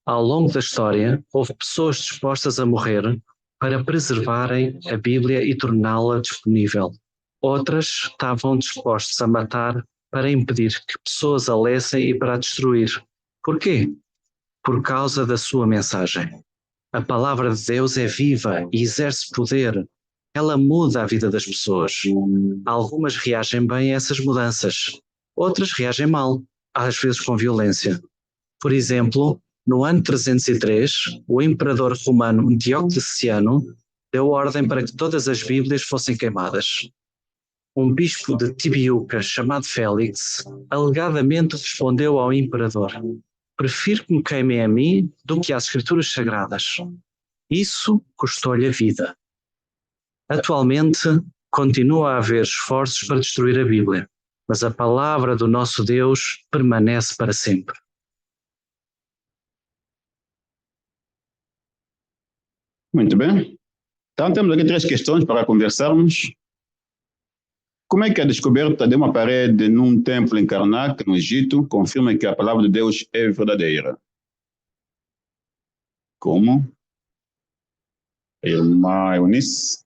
Ao longo da história, houve pessoas dispostas a morrer para preservarem a Bíblia e torná-la disponível. Outras estavam dispostas a matar para impedir que pessoas a lessem e para a destruir. Por quê? Por causa da sua mensagem. A palavra de Deus é viva e exerce poder. Ela muda a vida das pessoas. Algumas reagem bem a essas mudanças. Outras reagem mal, às vezes com violência. Por exemplo, no ano 303, o imperador romano Diocleciano deu ordem para que todas as Bíblias fossem queimadas. Um bispo de Tibiúca, chamado Félix, alegadamente respondeu ao imperador: prefiro que me queimem a mim do que às escrituras sagradas. Isso custou-lhe a vida. Atualmente, continua a haver esforços para destruir a Bíblia, mas a palavra do nosso Deus permanece para sempre. Muito bem. Então temos aqui 3 questões para conversarmos. Como é que a descoberta de uma parede num templo em Karnak, no Egito, confirma que a palavra de Deus é verdadeira? Como? Irmã Eunice.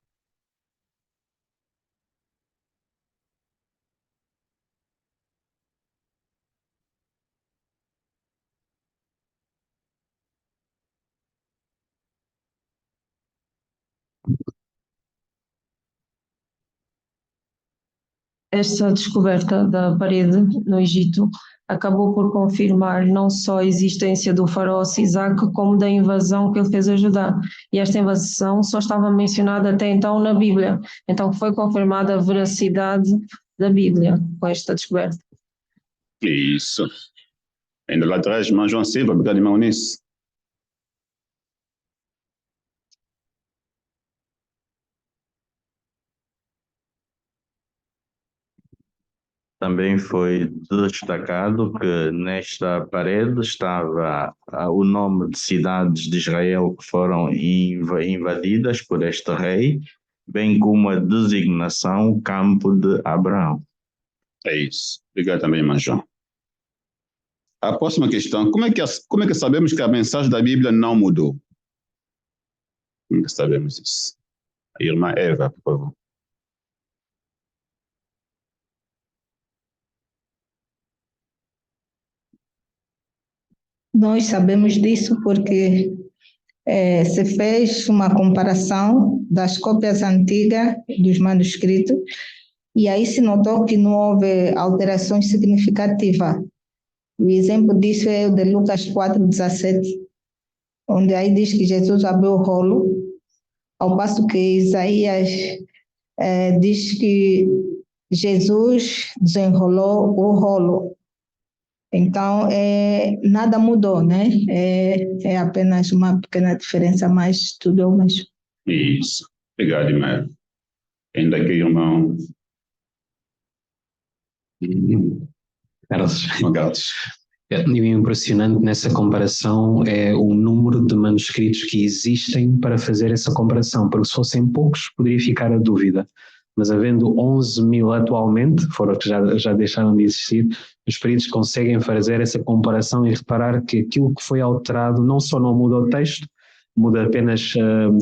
Esta descoberta da parede no Egito acabou por confirmar não só a existência do faraó Sisaque, como da invasão que ele fez a Judá. E esta invasão só estava mencionada até então na Bíblia. Então foi confirmada a veracidade da Bíblia com esta descoberta. Isso. Ainda lá atrás, irmã João Silva, obrigado, irmã Eunice. Também foi destacado que nesta parede estava o nome de cidades de Israel que foram invadidas por este rei, bem como a designação Campo de Abraão. É isso. Obrigado também, irmã João. A próxima questão, como é que sabemos que a mensagem da Bíblia não mudou? Como é que sabemos isso? A irmã Eva, por favor. Nós sabemos disso porque se fez uma comparação das cópias antigas dos manuscritos e aí se notou que não houve alterações significativas. O exemplo disso é o de Lucas 4,17, onde aí diz que Jesus abriu o rolo, ao passo que Isaías diz que Jesus desenrolou o rolo. Então, nada mudou, né? É apenas uma pequena diferença, mas tudo é o mesmo. Isso. Obrigado, irmã. Ainda aqui, irmão. Carlos. E o impressionante nessa comparação é o número de manuscritos que existem para fazer essa comparação, porque se fossem poucos poderia ficar a dúvida, mas havendo 11.000 atualmente, foram que já deixaram de existir, os peritos conseguem fazer essa comparação e reparar que aquilo que foi alterado não só não muda o texto, muda apenas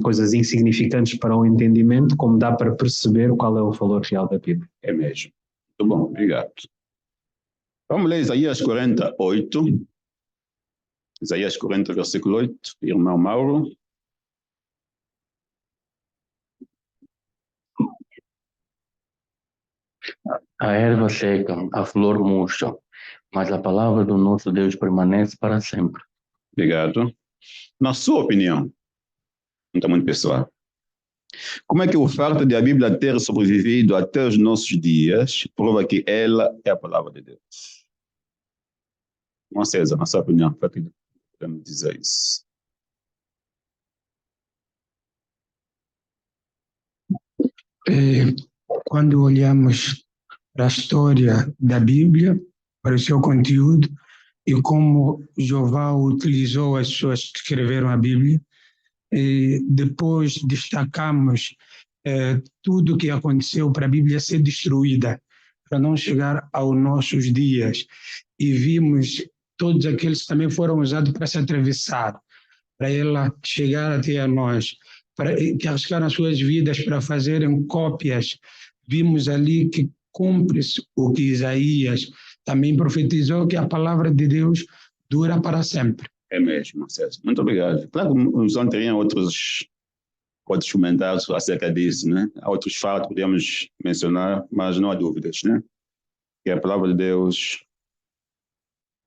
coisas insignificantes para o entendimento, como dá para perceber qual é o valor real da Bíblia. É mesmo. Muito bom, obrigado. Vamos ler Isaías 48. Isaías 40, versículo 8. Irmão Mauro. A erva seca, a flor murcha, mas a palavra do nosso Deus permanece para sempre. Obrigado. Na sua opinião, não está muito pessoal, como é que o fato de a Bíblia ter sobrevivido até os nossos dias prova que ela é a palavra de Deus? Irmão César, na sua opinião, podemos dizer isso? Quando olhamos para a história da Bíblia, para o seu conteúdo e como Jeová utilizou as pessoas que escreveram a Bíblia, e depois destacamos tudo o que aconteceu para a Bíblia ser destruída, para não chegar aos nossos dias, e vimos todos aqueles que também foram usados para se atravessar, para ela chegar até a nós, que arriscaram as suas vidas para fazerem cópias. Vimos ali que cumpre-se o que Isaías também profetizou, que a palavra de Deus dura para sempre. É mesmo, César. Muito obrigado. Claro que os outros teriam outros comentários acerca disso, né? Há outros fatos que podemos mencionar, mas não há dúvidas, né? Que a palavra de Deus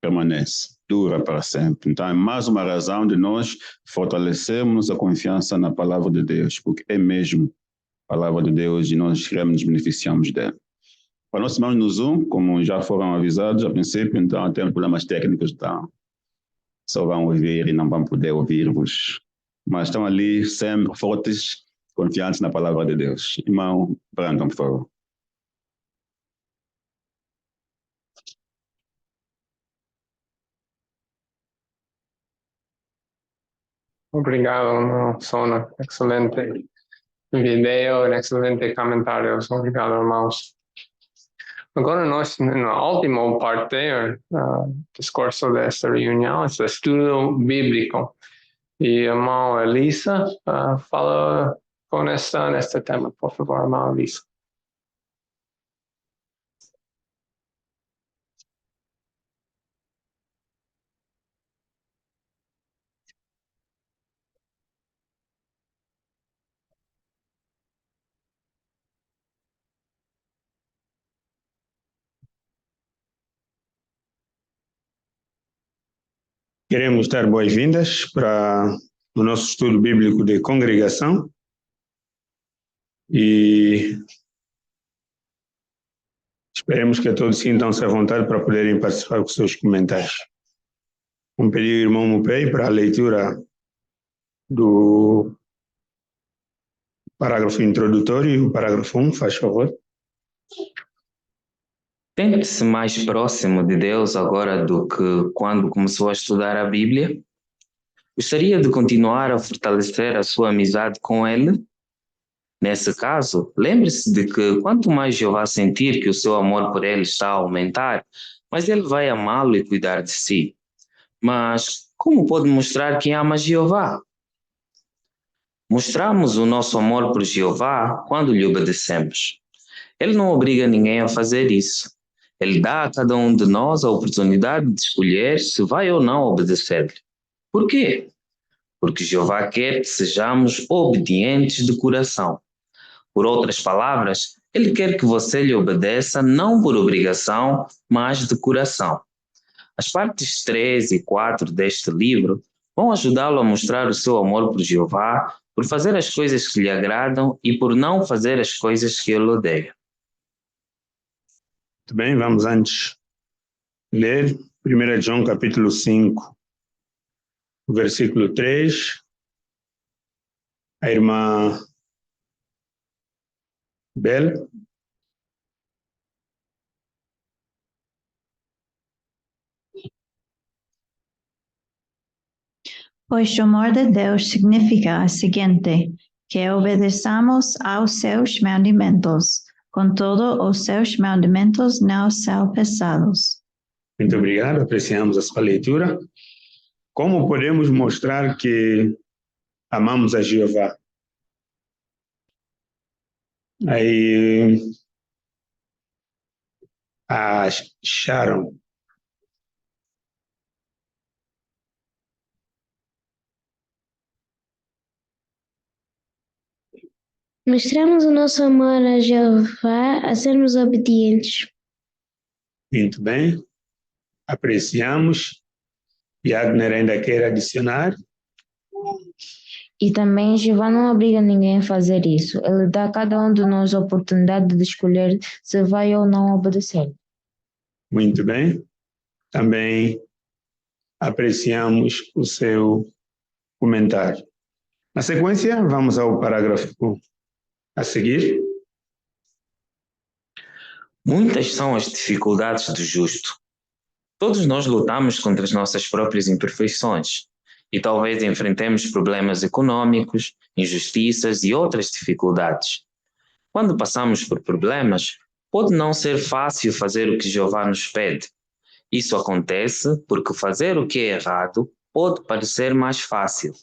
permanece, dura para sempre. Então, é mais uma razão de nós fortalecermos a confiança na palavra de Deus, porque é mesmo a palavra de Deus e nós queremos nos beneficiarmos dela. Para nós irmãos no Zoom, como já foram avisados a princípio, então temos problemas técnicos, então só vão ouvir e não vão poder ouvir-vos. Mas estão ali sempre fortes, confiantes na palavra de Deus. Irmão Brandon, por favor. Obrigado, irmão Sona. Excelente vídeo, excelente comentários. Obrigado, irmãos. Agora nós, na última parte, discurso desta reunião, é o estudo bíblico. E irmão Elisa, fala com neste tema, por favor, irmão Elisa. Queremos dar boas-vindas para o nosso estudo bíblico de congregação e esperemos que todos sintam-se à vontade para poderem participar com seus comentários. Vamos pedir ao irmão Mupei para a leitura do parágrafo introdutório e o parágrafo 1, faz favor. Sente-se mais próximo de Deus agora do que quando começou a estudar a Bíblia? Gostaria de continuar a fortalecer a sua amizade com Ele? Nesse caso, lembre-se de que quanto mais Jeová sentir que o seu amor por Ele está a aumentar, mais Ele vai amá-lo e cuidar de si. Mas como pode mostrar que ama Jeová? Mostramos o nosso amor por Jeová quando lhe obedecemos. Ele não obriga ninguém a fazer isso. Ele dá a cada um de nós a oportunidade de escolher se vai ou não obedecer-lhe. Por quê? Porque Jeová quer que sejamos obedientes de coração. Por outras palavras, Ele quer que você lhe obedeça não por obrigação, mas de coração. As partes 3 e 4 deste livro vão ajudá-lo a mostrar o seu amor por Jeová, por fazer as coisas que lhe agradam e por não fazer as coisas que ele odeia. Muito bem, vamos antes ler 1 João capítulo 5, versículo 3. A irmã Bel. Pois o amor de Deus significa o seguinte, que obedeçamos aos seus mandamentos. Contudo, os seus mandamentos não são pesados. Muito obrigado, apreciamos a sua leitura. Como podemos mostrar que amamos a Jeová? Aí, a Sharon. Mostramos o nosso amor a Jeová a sermos obedientes. Muito bem, apreciamos. E Agner ainda quer adicionar? E também Jeová não obriga ninguém a fazer isso. Ele dá a cada um de nós a oportunidade de escolher se vai ou não obedecer. Muito bem. Também apreciamos o seu comentário. Na sequência, vamos ao parágrafo a seguir. Muitas são as dificuldades do justo. Todos nós lutamos contra as nossas próprias imperfeições e talvez enfrentemos problemas econômicos, injustiças e outras dificuldades. Quando passamos por problemas, pode não ser fácil fazer o que Jeová nos pede. Isso acontece porque fazer o que é errado pode parecer mais fácil.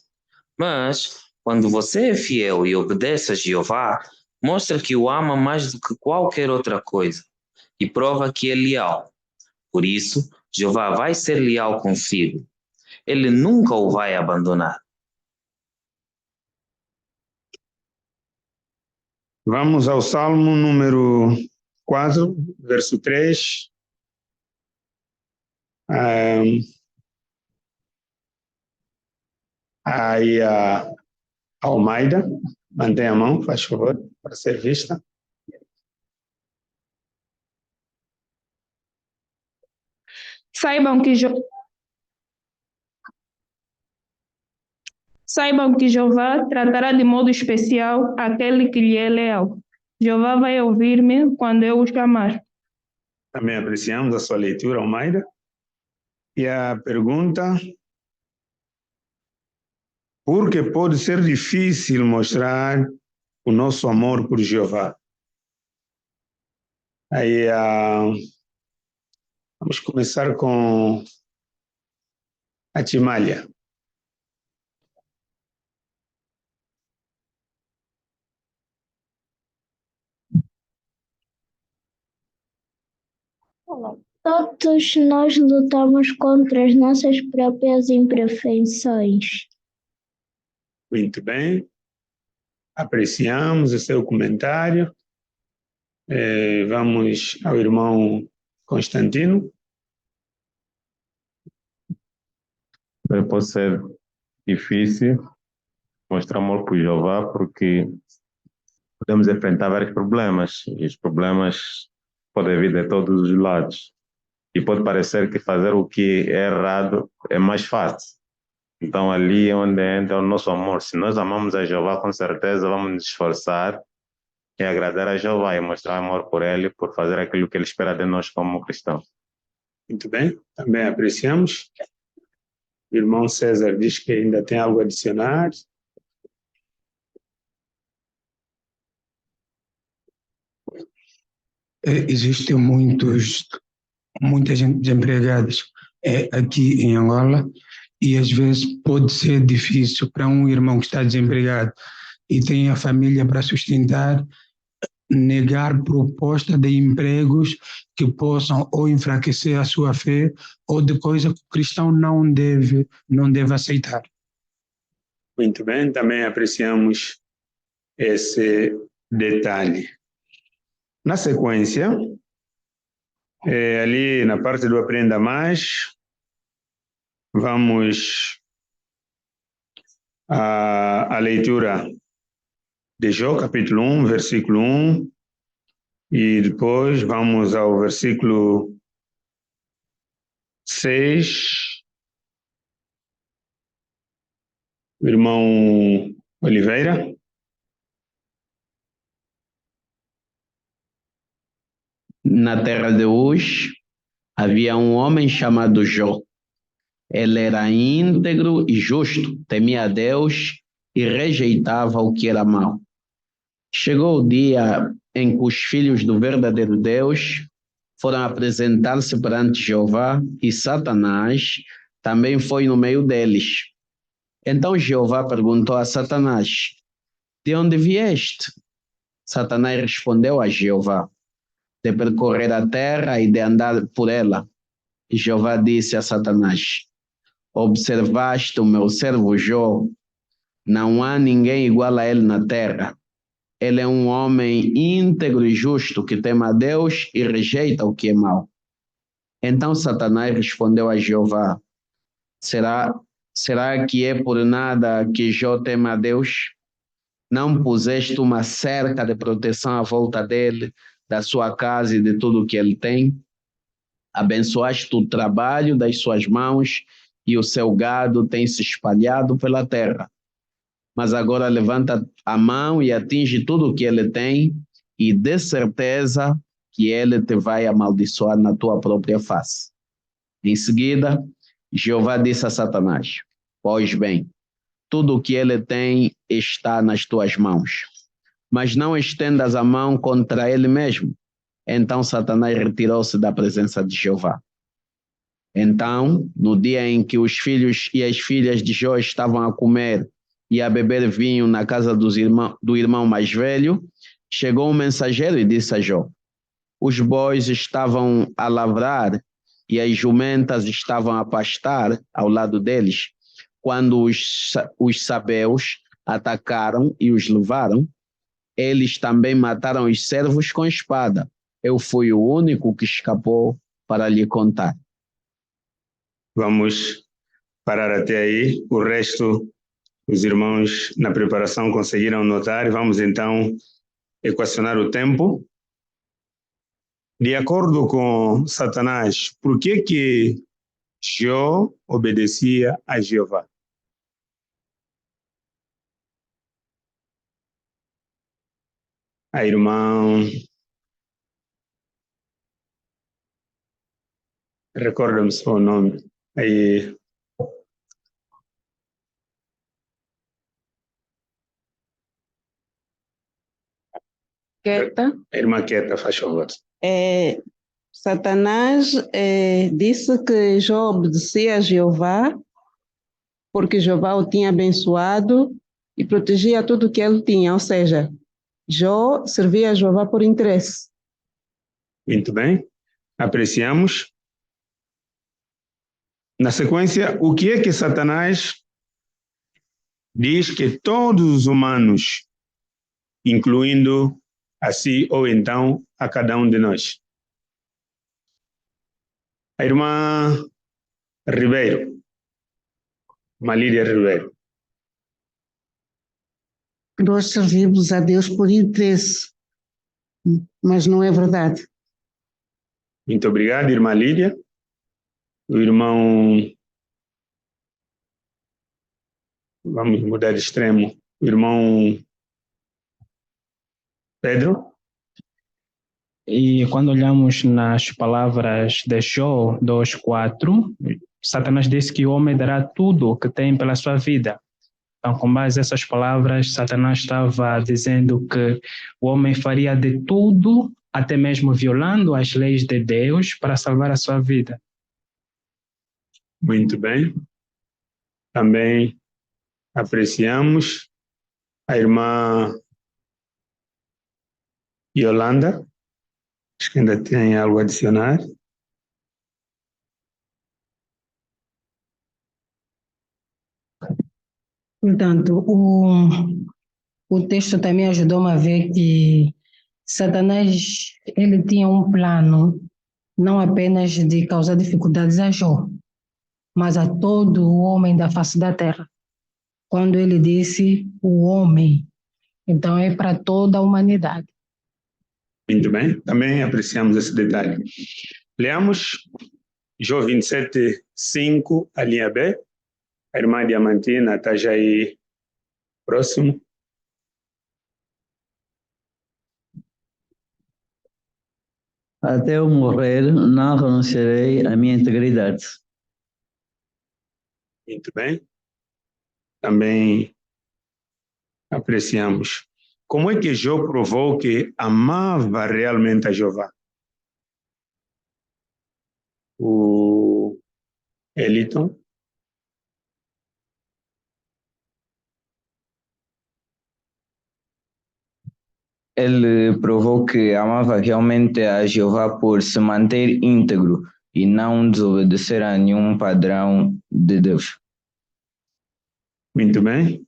Mas, quando você é fiel e obedece a Jeová, mostra que o ama mais do que qualquer outra coisa e prova que é leal. Por isso, Jeová vai ser leal consigo. Ele nunca o vai abandonar. Vamos ao Salmo número 4, verso 3. Aí a Almeida, mantenha a mão, faz favor, para ser vista. Saibam que Jeová tratará de modo especial aquele que lhe é leal. Jeová vai ouvir-me quando eu o chamar. Também apreciamos a sua leitura, Almeida. E a pergunta: por que pode ser difícil mostrar o nosso amor por Jeová? Aí, vamos começar com a Timália. Todos nós lutamos contra as nossas próprias imperfeições. Muito bem. Apreciamos o seu comentário. Vamos ao irmão Constantino. Pode ser difícil mostrar amor por Jeová porque podemos enfrentar vários problemas e os problemas podem vir de todos os lados e pode parecer que fazer o que é errado é mais fácil. Então ali é onde entra o nosso amor. Se nós amamos a Jeová, com certeza vamos nos esforçar em agradar a Jeová e mostrar amor por Ele, por fazer aquilo que Ele espera de nós como cristãos. Muito bem, também apreciamos. O irmão César diz que ainda tem algo a adicionar. Existem muitas desempregadas aqui em Angola e às vezes pode ser difícil para um irmão que está desempregado e tem a família para sustentar, negar proposta de empregos que possam ou enfraquecer a sua fé ou de coisa que o cristão não deve aceitar. Muito bem, também apreciamos esse detalhe. Na sequência, ali na parte do Aprenda Mais, vamos à leitura de Jó, capítulo 1, versículo 1, e depois vamos ao versículo 6. O irmão Oliveira. Na terra de Uz havia um homem chamado Jó. Ele era íntegro e justo, temia a Deus e rejeitava o que era mau. Chegou o dia em que os filhos do verdadeiro Deus foram apresentar-se perante Jeová e Satanás também foi no meio deles. Então Jeová perguntou a Satanás: de onde vieste? Satanás respondeu a Jeová: de percorrer a terra e de andar por ela. Jeová disse a Satanás: observaste o meu servo Jó? Não há ninguém igual a ele na terra. Ele é um homem íntegro e justo que teme a Deus e rejeita o que é mau. Então Satanás respondeu a Jeová: será que é por nada que Jó teme a Deus? Não puseste uma cerca de proteção à volta dele, da sua casa e de tudo o que ele tem? Abençoaste o trabalho das suas mãos e o seu gado tem se espalhado pela terra. Mas agora levanta a mão e atinge tudo o que ele tem e de certeza que ele te vai amaldiçoar na tua própria face. Em seguida, Jeová disse a Satanás: pois bem, tudo o que ele tem está nas tuas mãos, mas não estendas a mão contra ele mesmo. Então Satanás retirou-se da presença de Jeová. Então, no dia em que os filhos e as filhas de Jó estavam a comer e a beber vinho na casa do irmão mais velho, chegou um mensageiro e disse a Jó: os bois estavam a lavrar e as jumentas estavam a pastar ao lado deles, quando os sabeus atacaram e os levaram. Eles também mataram os servos com espada. Eu fui o único que escapou para lhe contar. Vamos parar até aí. O resto, os irmãos na preparação conseguiram notar. Vamos então equacionar o tempo. De acordo com Satanás, por que Jó obedecia a Jeová? A irmã... Recorda-me só o nome. Aí... Queta. A irmã Queta, faz favor. Satanás disse que Jó obedecia a Jeová porque Jeová o tinha abençoado e protegia tudo o que ele tinha, ou seja, Jó servia a Jeová por interesse. Muito bem. apreciamos. Na sequência, o que é que Satanás diz que todos os humanos, incluindo a si ou então a cada um de nós? A irmã Ribeiro, Malídia Ribeiro. Nós servimos a Deus por interesse, mas não é verdade. Muito obrigado, irmã Lídia. O irmão... Vamos mudar de extremo. O irmão Pedro. E quando olhamos nas palavras de Jó 2:4, Satanás disse que o homem dará tudo o que tem pela sua vida. Então, com base nessas palavras, Satanás estava dizendo que o homem faria de tudo, até mesmo violando as leis de Deus, para salvar a sua vida. Muito bem. Também apreciamos a irmã Yolanda. Acho que ainda tem algo a adicionar. Portanto, o texto também ajudou-me a ver que Satanás ele tinha um plano não apenas de causar dificuldades a Jó, mas a todo o homem da face da terra. Quando ele disse o homem, então é para toda a humanidade. Muito bem, também apreciamos esse detalhe. Leamos Jó 27:5, a linha B. A irmã Diamantina está já aí próximo. Até eu morrer, não renunciarei à minha integridade. Muito bem. Também apreciamos. Como é que Jó provou que amava realmente a Jeová? O Eliton. Ele provou que amava realmente a Jeová por se manter íntegro e não desobedecer a nenhum padrão de Deus. Muito bem.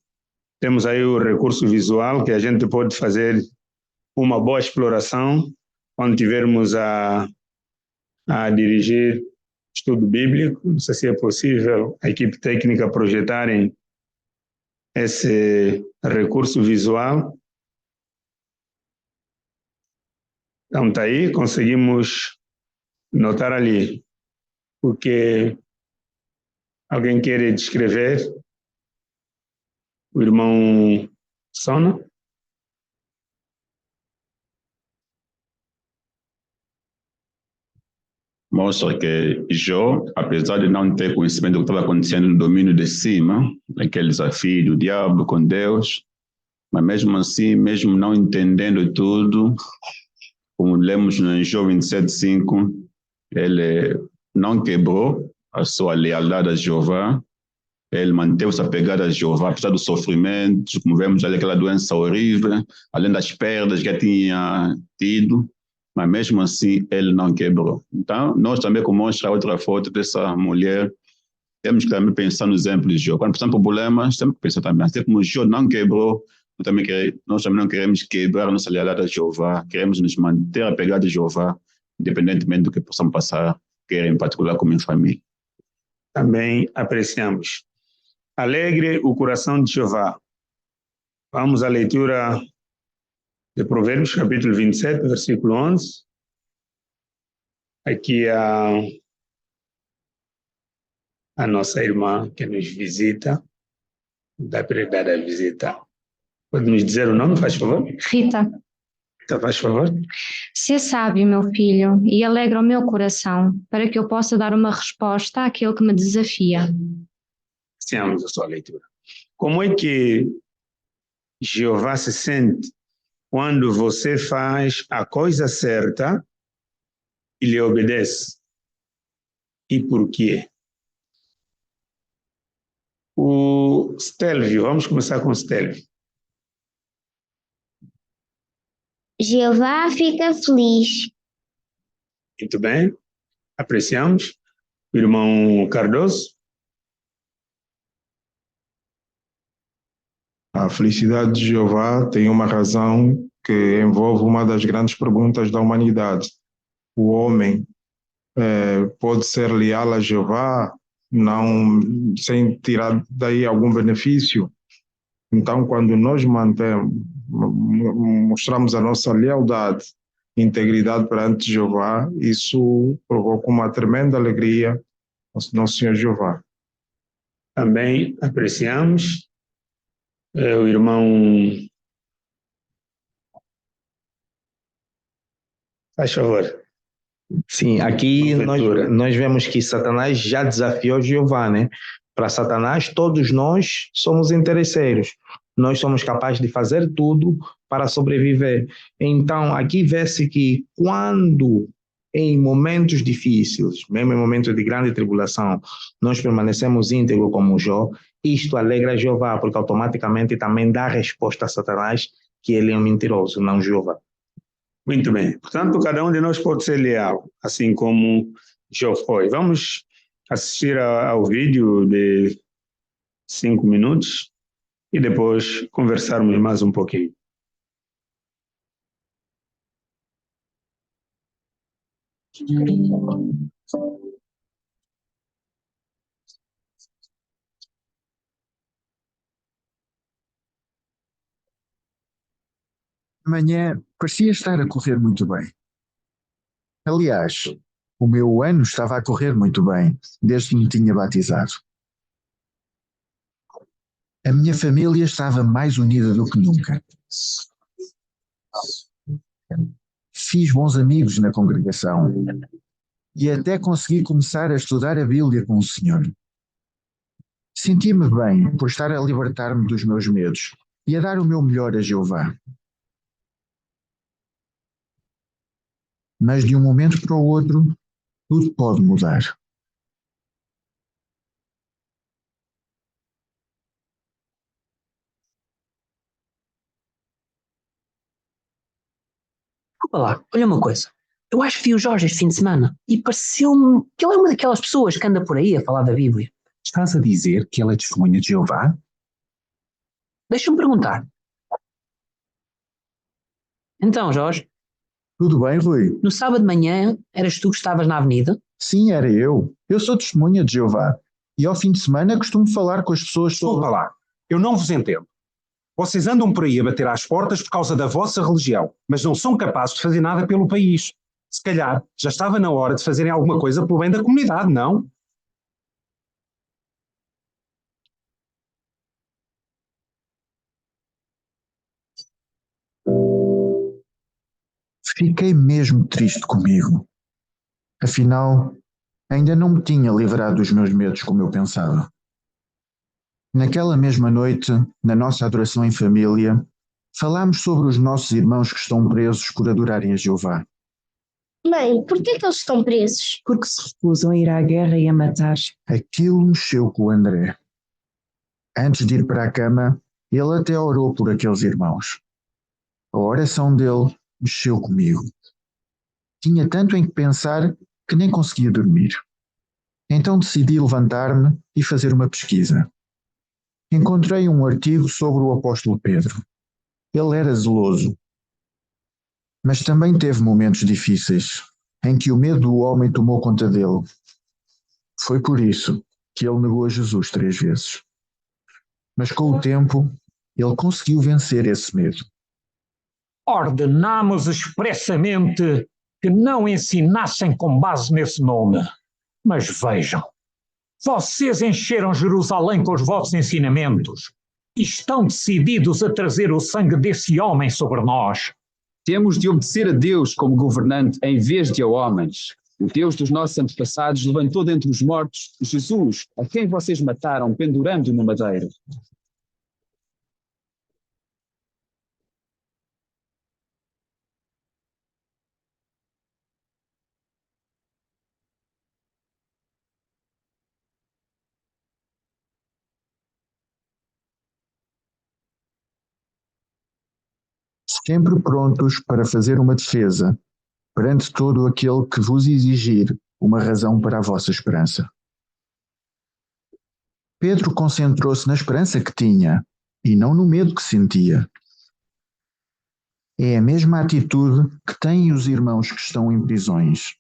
Temos aí o recurso visual que a gente pode fazer uma boa exploração quando tivermos a dirigir estudo bíblico. Não sei se é possível a equipe técnica projetarem esse recurso visual. Então está aí, conseguimos notar ali o que alguém quer descrever. O irmão Sono. Mostra que Jó, apesar de não ter conhecimento do que estava acontecendo no domínio de cima, aquele desafio do diabo com Deus, mas mesmo assim, mesmo não entendendo tudo, como lemos no Jó 27:5, ele não quebrou a sua lealdade a Jeová, ele manteve-se apegado a Jeová, apesar dos sofrimentos, como vemos ali aquela doença horrível, além das perdas que tinha tido, mas mesmo assim ele não quebrou. Então, nós também, como mostra a outra foto dessa mulher, temos que também pensar no exemplo de Jó. Quando passamos por problemas, temos que pensar também, assim como Jó não quebrou, nós também não queremos quebrar nossa lealdade a Jeová, queremos nos manter apegados a Jeová, independentemente do que possamos passar, quer em particular como em família. Também apreciamos. Alegre o coração de Jeová. Vamos à leitura de Provérbios, capítulo 27, versículo 11. Aqui a nossa irmã que nos visita, dá prioridade à visita. Pode nos dizer o nome, faz favor? Rita. Rita, faz favor. Se é sábio, meu filho, e alegra o meu coração, para que eu possa dar uma resposta àquele que me desafia. Iniciamos a sua leitura. Como é que Jeová se sente quando você faz a coisa certa e lhe obedece? E por quê? O Stelvio, vamos começar com o Stelvio. Jeová fica feliz. Muito bem. apreciamos. O irmão Cardoso. A felicidade de Jeová tem uma razão que envolve uma das grandes perguntas da humanidade. O homem pode ser leal a Jeová não, sem tirar daí algum benefício? Então, quando nós mostramos a nossa lealdade e integridade perante Jeová, isso provoca uma tremenda alegria ao nosso Senhor Jeová. Também apreciamos o irmão. Faz favor. Sim, aqui nós vemos que Satanás já desafiou Jeová, né? Para Satanás, todos nós somos interesseiros. Nós somos capazes de fazer tudo para sobreviver. Então, aqui vê-se que quando em momentos difíceis, mesmo em momentos de grande tribulação, nós permanecemos íntegros como Jó, isto alegra Jeová, porque automaticamente também dá resposta a Satanás que ele é um mentiroso, não Jeová. Muito bem. Portanto, cada um de nós pode ser leal, assim como Jó foi. Vamos assistir ao vídeo de 5 minutos e depois conversarmos mais um pouquinho. Amanhã parecia estar a correr muito bem. Aliás, o meu ano estava a correr muito bem, desde que me tinha batizado. A minha família estava mais unida do que nunca. Fiz bons amigos na congregação e até consegui começar a estudar a Bíblia com o Senhor. Senti-me bem por estar a libertar-me dos meus medos e a dar o meu melhor a Jeová. Mas de um momento para o outro, tudo pode mudar. Desculpa lá, olha uma coisa. Eu acho que vi o Jorge este fim de semana e pareceu-me que ele é uma daquelas pessoas que anda por aí a falar da Bíblia. Estás a dizer que ele é testemunha de Jeová? Deixa-me perguntar. Então, Jorge? Tudo bem, Rui? No sábado de manhã, eras tu que estavas na avenida? Sim, era eu. Eu sou testemunha de Jeová. E ao fim de semana costumo falar com as pessoas sobre... Desculpa lá, eu não vos entendo. Vocês andam por aí a bater às portas por causa da vossa religião, mas não são capazes de fazer nada pelo país. Se calhar, já estava na hora de fazerem alguma coisa pelo bem da comunidade, não? Fiquei mesmo triste comigo. Afinal, ainda não me tinha livrado dos meus medos como eu pensava. Naquela mesma noite, na nossa adoração em família, falámos sobre os nossos irmãos que estão presos por adorarem a Jeová. Mãe, por que eles estão presos? Porque se recusam a ir à guerra e a matar. Aquilo mexeu com o André. Antes de ir para a cama, ele até orou por aqueles irmãos. A oração dele mexeu comigo. Tinha tanto em que pensar que nem conseguia dormir. Então decidi levantar-me e fazer uma pesquisa. Encontrei um artigo sobre o apóstolo Pedro. Ele era zeloso, mas também teve momentos difíceis, em que o medo do homem tomou conta dele. Foi por isso que ele negou a Jesus 3 vezes. Mas com o tempo, ele conseguiu vencer esse medo. Ordenamos expressamente que não ensinassem com base nesse nome. Mas vejam, vocês encheram Jerusalém com os vossos ensinamentos e estão decididos a trazer o sangue desse homem sobre nós. Temos de obedecer a Deus como governante em vez de a homens. O Deus dos nossos antepassados levantou dentre os mortos Jesus, a quem vocês mataram pendurando no madeiro. Sempre prontos para fazer uma defesa perante todo aquele que vos exigir uma razão para a vossa esperança. Pedro concentrou-se na esperança que tinha e não no medo que sentia. É a mesma atitude que têm os irmãos que estão em prisões.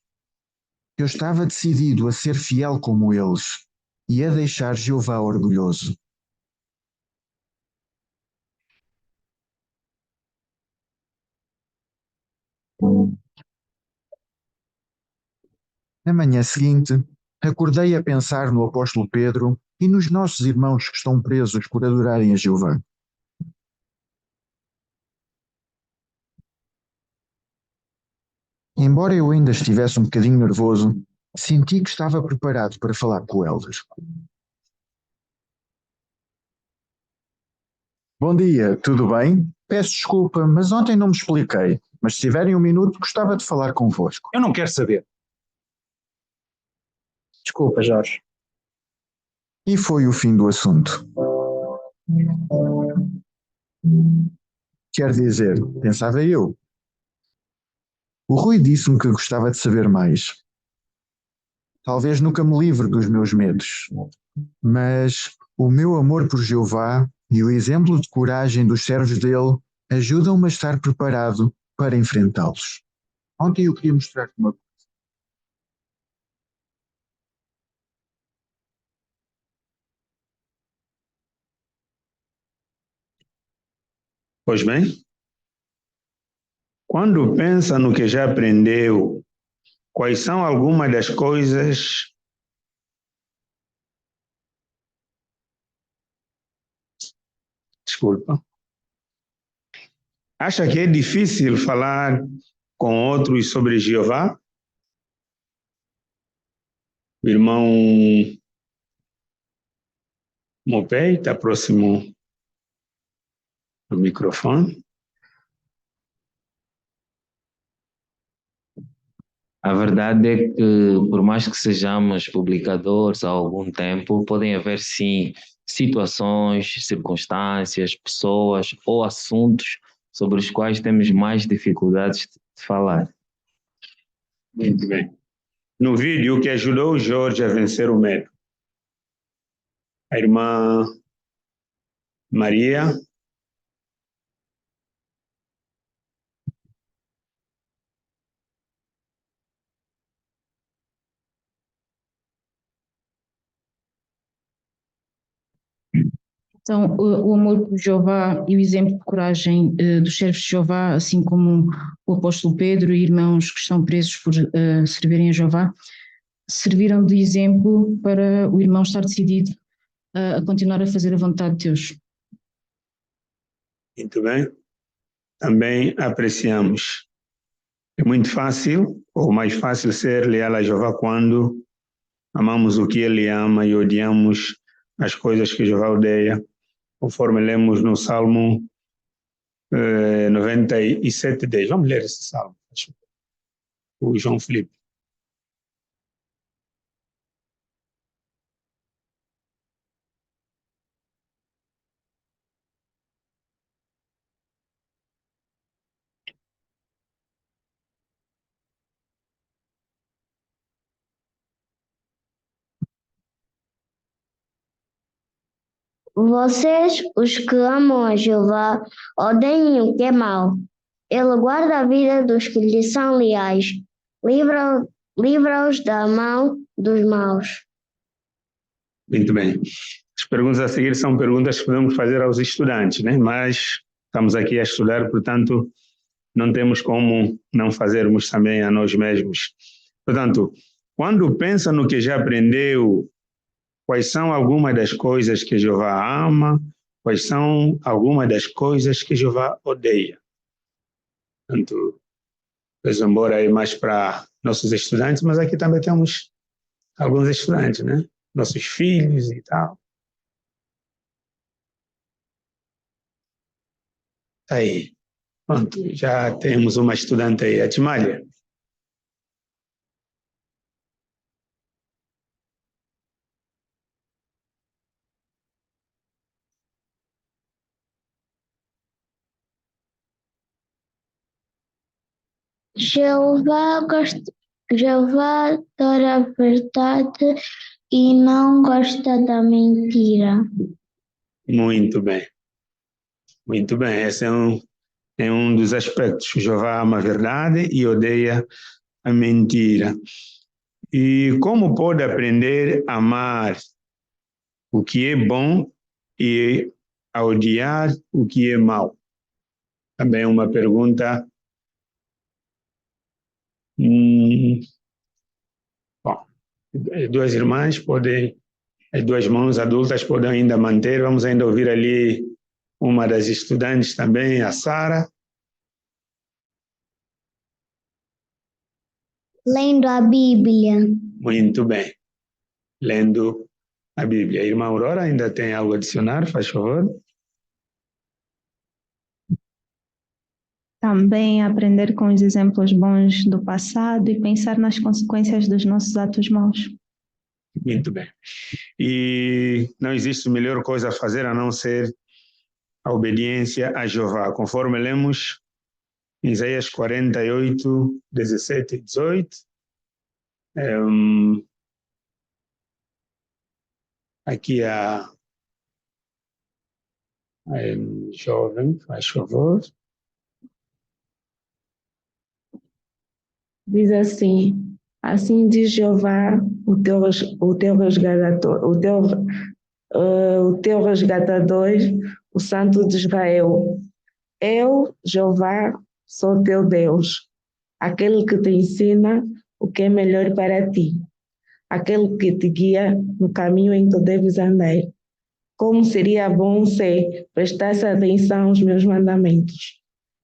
Eu estava decidido a ser fiel como eles e a deixar Jeová orgulhoso. Na manhã seguinte, acordei a pensar no apóstolo Pedro e nos nossos irmãos que estão presos por adorarem a Jeová. Embora eu ainda estivesse um bocadinho nervoso, senti que estava preparado para falar com o Elder. Bom dia, tudo bem? Peço desculpa, mas ontem não me expliquei. Mas se tiverem um minuto, gostava de falar convosco. Eu não quero saber. Desculpa, Jorge. E foi o fim do assunto. Quer dizer, pensava eu. O Rui disse-me que gostava de saber mais. Talvez nunca me livre dos meus medos, mas o meu amor por Jeová e o exemplo de coragem dos servos dele ajudam-me a estar preparado para enfrentá-los. Ontem eu queria mostrar-te uma coisa. Pois bem, quando pensa no que já aprendeu, quais são algumas das coisas desculpa. Acha que é difícil falar com outros sobre Jeová? O irmão Mopei está próximo do microfone. A verdade é que, por mais que sejamos publicadores há algum tempo, podem haver sim situações, circunstâncias, pessoas ou assuntos sobre os quais temos mais dificuldades de falar. Muito bem. No vídeo que ajudou o Jorge a vencer o medo, a irmã Maria Então, o amor por Jeová e o exemplo de coragem dos servos de Jeová, assim como o apóstolo Pedro e irmãos que estão presos por servirem a Jeová, serviram de exemplo para o irmão estar decidido a continuar a fazer a vontade de Deus. muito bem. Também apreciamos. É muito fácil, ou mais fácil, ser leal a Jeová quando amamos o que Ele ama e odiamos as coisas que Jeová odeia, conforme lemos no Salmo 97:10. Vamos ler esse salmo, o João Felipe. Vocês, os que amam a Jeová, odeiem o que é mau. Ele guarda a vida dos que lhe são leais, livra-os da mão dos maus. Muito bem. As perguntas a seguir são perguntas que podemos fazer aos estudantes, né? Mas estamos aqui a estudar, portanto, não temos como não fazermos também a nós mesmos. Portanto, quando pensa no que já aprendeu, quais são algumas das coisas que Jeová ama, quais são algumas das coisas que Jeová odeia. Portanto, embora é mais para nossos estudantes, mas aqui também temos alguns estudantes, né? Nossos filhos e tal. Aí, pronto, já temos uma estudante aí, a Timália. Jeová Jeová adora a verdade e não gosta da mentira. Muito bem. Muito bem. Esse é um dos aspectos. Jeová ama a verdade e odeia a mentira. E como pode aprender a amar o que é bom e a odiar o que é mal? Também uma pergunta. Bom, duas irmãs podem, as duas mãos adultas podem ainda manter. Vamos ainda ouvir ali uma das estudantes também, a Sara. Lendo a Bíblia. Muito bem. Lendo a Bíblia. A irmã Aurora ainda tem algo a adicionar, faz favor? Também aprender com os exemplos bons do passado e pensar nas consequências dos nossos atos maus. Muito bem. E não existe melhor coisa a fazer a não ser a obediência a Jeová, conforme lemos em Isaías 48, 17 e 18. Aqui a jovem, faz favor. Diz assim: assim diz Jeová, o teu resgatador, o teu resgatador, o Santo de Israel. Eu, Jeová, sou teu Deus, aquele que te ensina o que é melhor para ti, aquele que te guia no caminho em que tu deves andar. Como seria bom se prestasse atenção aos meus mandamentos.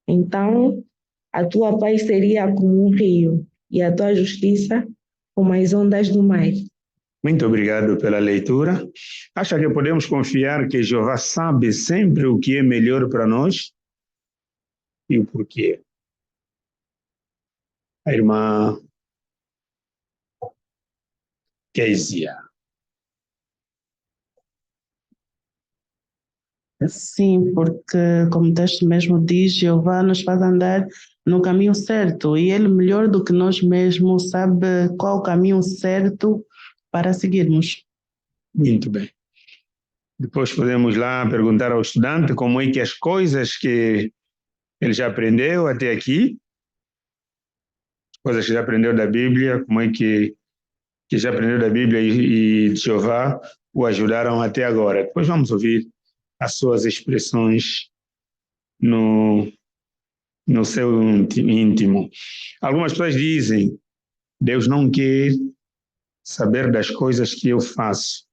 Então, a tua paz seria como um rio e a tua justiça como as ondas do mar. Muito obrigado pela leitura. Acha que podemos confiar que Jeová sabe sempre o que é melhor para nós? E o porquê? A irmã Kézia. Sim, porque, como o texto mesmo diz, Jeová nos faz andar no caminho certo e Ele, melhor do que nós mesmos, sabe qual o caminho certo para seguirmos. Muito bem. Depois podemos lá perguntar ao estudante como é que as coisas que ele já aprendeu até aqui, coisas que já aprendeu da Bíblia, como é que já aprendeu da Bíblia e de Jeová o ajudaram até agora. Depois vamos ouvir as suas expressões no seu íntimo. Algumas pessoas dizem: Deus não quer saber das coisas que eu faço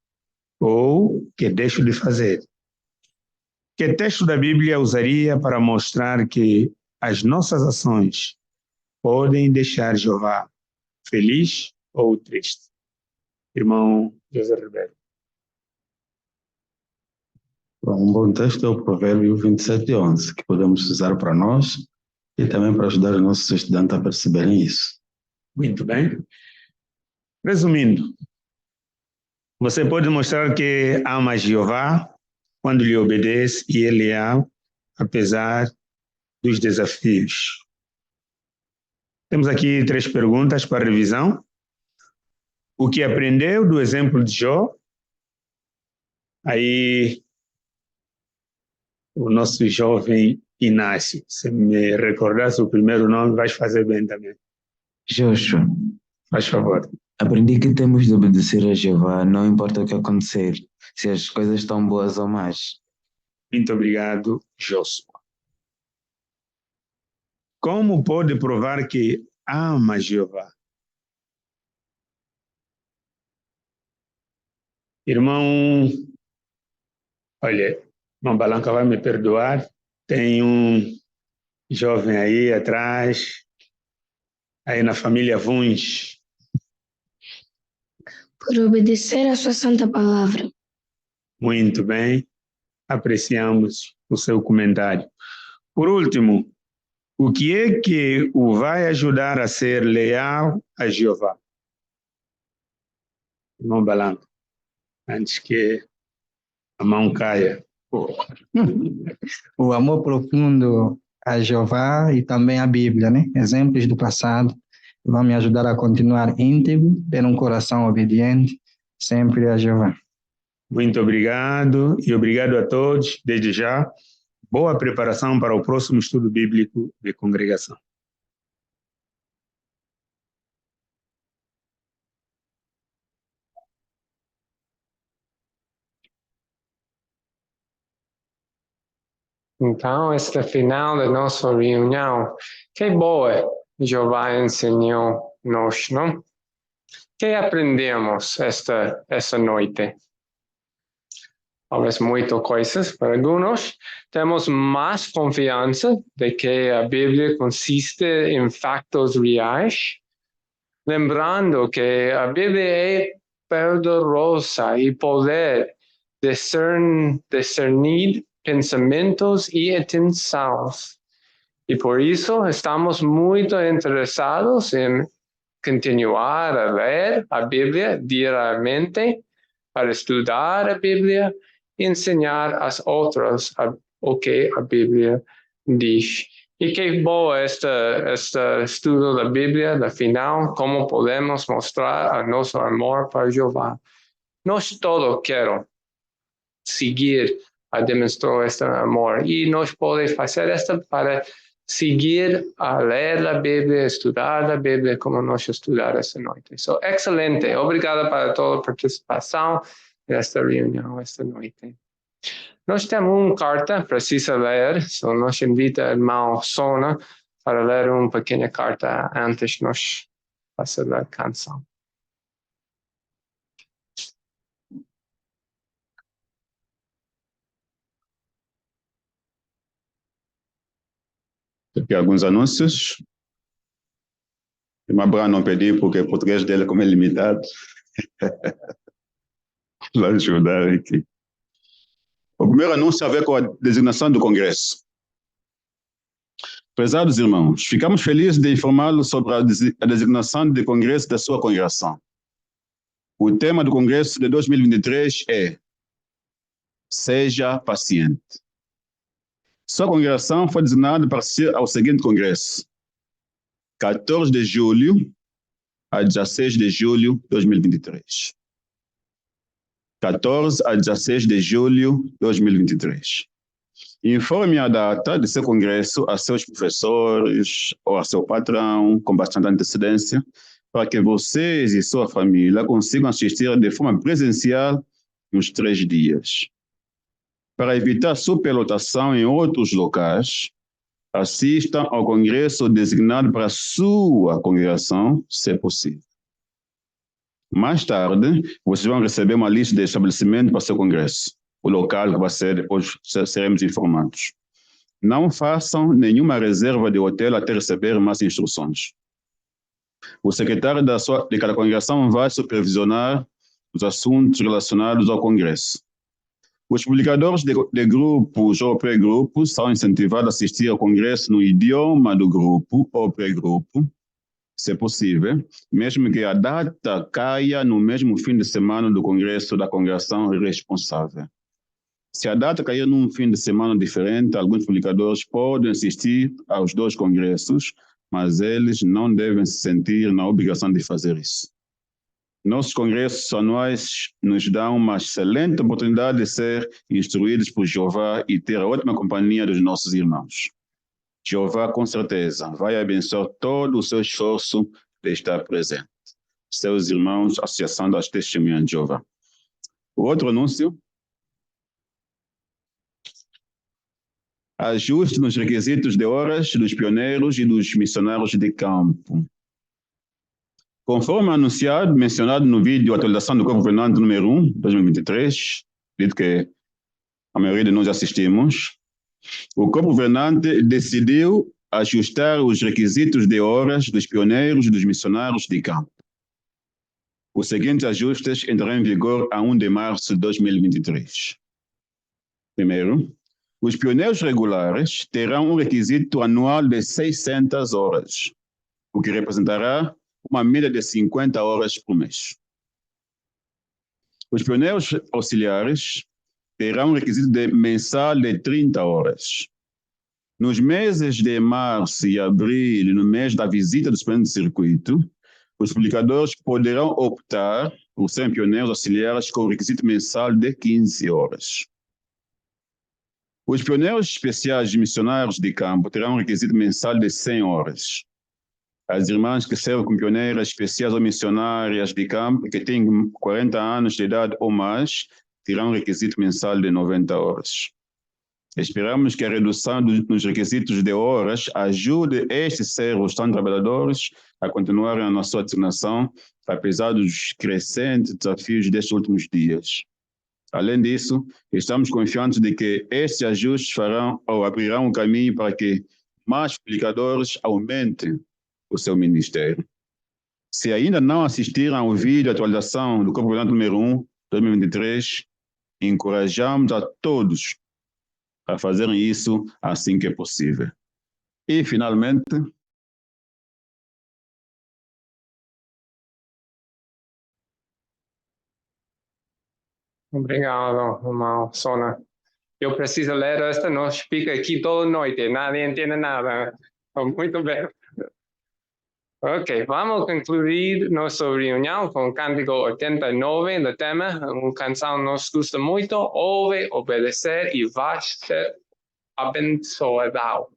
ou que deixo de fazer. Que texto da Bíblia usaria para mostrar que as nossas ações podem deixar Jeová feliz ou triste? Irmão José Ribeiro. Um bom texto é o Provérbio 27:11, que podemos usar para nós e também para ajudar os nossos estudantes a perceberem isso. Muito bem. Resumindo, você pode mostrar que ama Jeová quando lhe obedece e ele é leal, apesar dos desafios. Temos aqui 3 perguntas para revisão. O que aprendeu do exemplo de Jó? Aí, o nosso jovem Inácio, se me recordasse o primeiro nome, vais fazer bem também. Joshua, faz favor. Aprendi que temos de obedecer a Jeová, não importa o que acontecer, se as coisas estão boas ou más. Muito obrigado, Joshua. Como pode provar que ama Jeová? Irmão, olha, irmão Balanca vai me perdoar, tem um jovem aí atrás, aí na família Vuns. Por obedecer a sua santa palavra. Muito bem, apreciamos o seu comentário. Por último, o que é que o vai ajudar a ser leal a Jeová? Irmão Balanca, antes que a mão caia. O amor profundo a Jeová e também a Bíblia, né? Exemplos do passado vão me ajudar a continuar íntegro, ter um coração obediente, sempre a Jeová. Muito obrigado e obrigado a todos, desde já. Boa preparação para o próximo estudo bíblico de congregação. Então, esta final da nossa reunião, que boa Jeová ensinou-nos, não? O que aprendemos esta noite? Talvez muitas coisas para alguns. Temos mais confiança de que a Bíblia consiste em fatos reais. Lembrando que a Bíblia é poderosa e poder discernir pensamentos e intenções. E por isso estamos muito interessados em continuar a ler a Bíblia diariamente, para estudar a Bíblia e ensinar às outras o que a Bíblia diz. E que bom este estudo da Bíblia, da final, como podemos mostrar o nosso amor para Jeová. Nós todos queremos seguir a demonstrar este amor. E nós podemos fazer isto para seguir a ler a Bíblia, estudar a Bíblia como nós estudamos esta noite. So, excelente. Obrigado para toda a participação nesta reunião esta noite. Nós temos uma carta, precisa ler, so nós invita o irmão Sona para ler uma pequena carta antes de nós fazer a canção. Aqui alguns anúncios. O Abraham não pediu porque o português dele como é limitado. Vou ajudar aqui. O primeiro anúncio tem a ver com a designação do Congresso. Prezados irmãos, ficamos felizes de informá-los sobre a designação do Congresso da sua congregação. O tema do Congresso de 2023 é Seja Paciente. Sua congregação foi designada para ser ao seguinte congresso: 14 de julho a 16 de julho de 2023. 14 a 16 de julho de 2023. Informe a data de seu congresso a seus professores ou a seu patrão com bastante antecedência, para que vocês e sua família consigam assistir de forma presencial nos 3 dias. Para evitar superlotação em outros locais, assistam ao congresso designado para a sua congregação, se possível. Mais tarde, vocês vão receber uma lista de estabelecimento para seu congresso. O local que vai ser, depois seremos informados. Não façam nenhuma reserva de hotel até receber mais instruções. O secretário de cada congregação vai supervisionar os assuntos relacionados ao congresso. Os publicadores de grupos ou pré-grupos são incentivados a assistir ao congresso no idioma do grupo ou pré-grupo, se possível, mesmo que a data caia no mesmo fim de semana do congresso da congregação responsável. Se a data cair num fim de semana diferente, alguns publicadores podem assistir aos 2 congressos, mas eles não devem se sentir na obrigação de fazer isso. Nossos congressos anuais nos dão uma excelente oportunidade de ser instruídos por Jeová e ter a ótima companhia dos nossos irmãos. Jeová, com certeza, vai abençoar todo o seu esforço de estar presente. Seus irmãos, Associação das Testemunhas de Jeová. O outro anúncio. Ajuste nos requisitos de horas dos pioneiros e dos missionários de campo. Conforme anunciado, mencionado no vídeo Atualização do Corpo Governante número 1, 2023, dito que a maioria de nós assistimos, o Corpo Governante decidiu ajustar os requisitos de horas dos pioneiros e dos missionários de campo. Os seguintes ajustes entrarão em vigor a 1 de março de 2023. Primeiro, os pioneiros regulares terão um requisito anual de 600 horas, o que representará uma média de 50 horas por mês. Os pioneiros auxiliares terão um requisito mensal de 30 horas. Nos meses de março e abril, no mês da visita do suplente de circuito, os publicadores poderão optar por serem pioneiros auxiliares com o requisito mensal de 15 horas. Os pioneiros especiais de missionários de campo terão um requisito mensal de 100 horas. As irmãs que servem como pioneiras especiais ou missionárias de campo, que têm 40 anos de idade ou mais, terão um requisito mensal de 90 horas. Esperamos que a redução nos requisitos de horas ajude estes servos tão trabalhadores a continuarem na sua designação, apesar dos crescentes desafios destes últimos dias. Além disso, estamos confiantes de que estes ajustes farão ou abrirão um caminho para que mais publicadores aumentem o seu ministério. Se ainda não assistiram ao vídeo de atualização do Corpo Governante número 1, 2023, encorajamos a todos a fazerem isso assim que é possível. E, finalmente, Obrigado, irmão Sona. Eu preciso ler esta, não fica aqui toda noite, nadie entende nada. Muito bem. Ok, vamos concluir nossa reunião com o cântico 89 do tema, uma canção que nos gusta muito, ouve, obedecer e vai ser abençoado.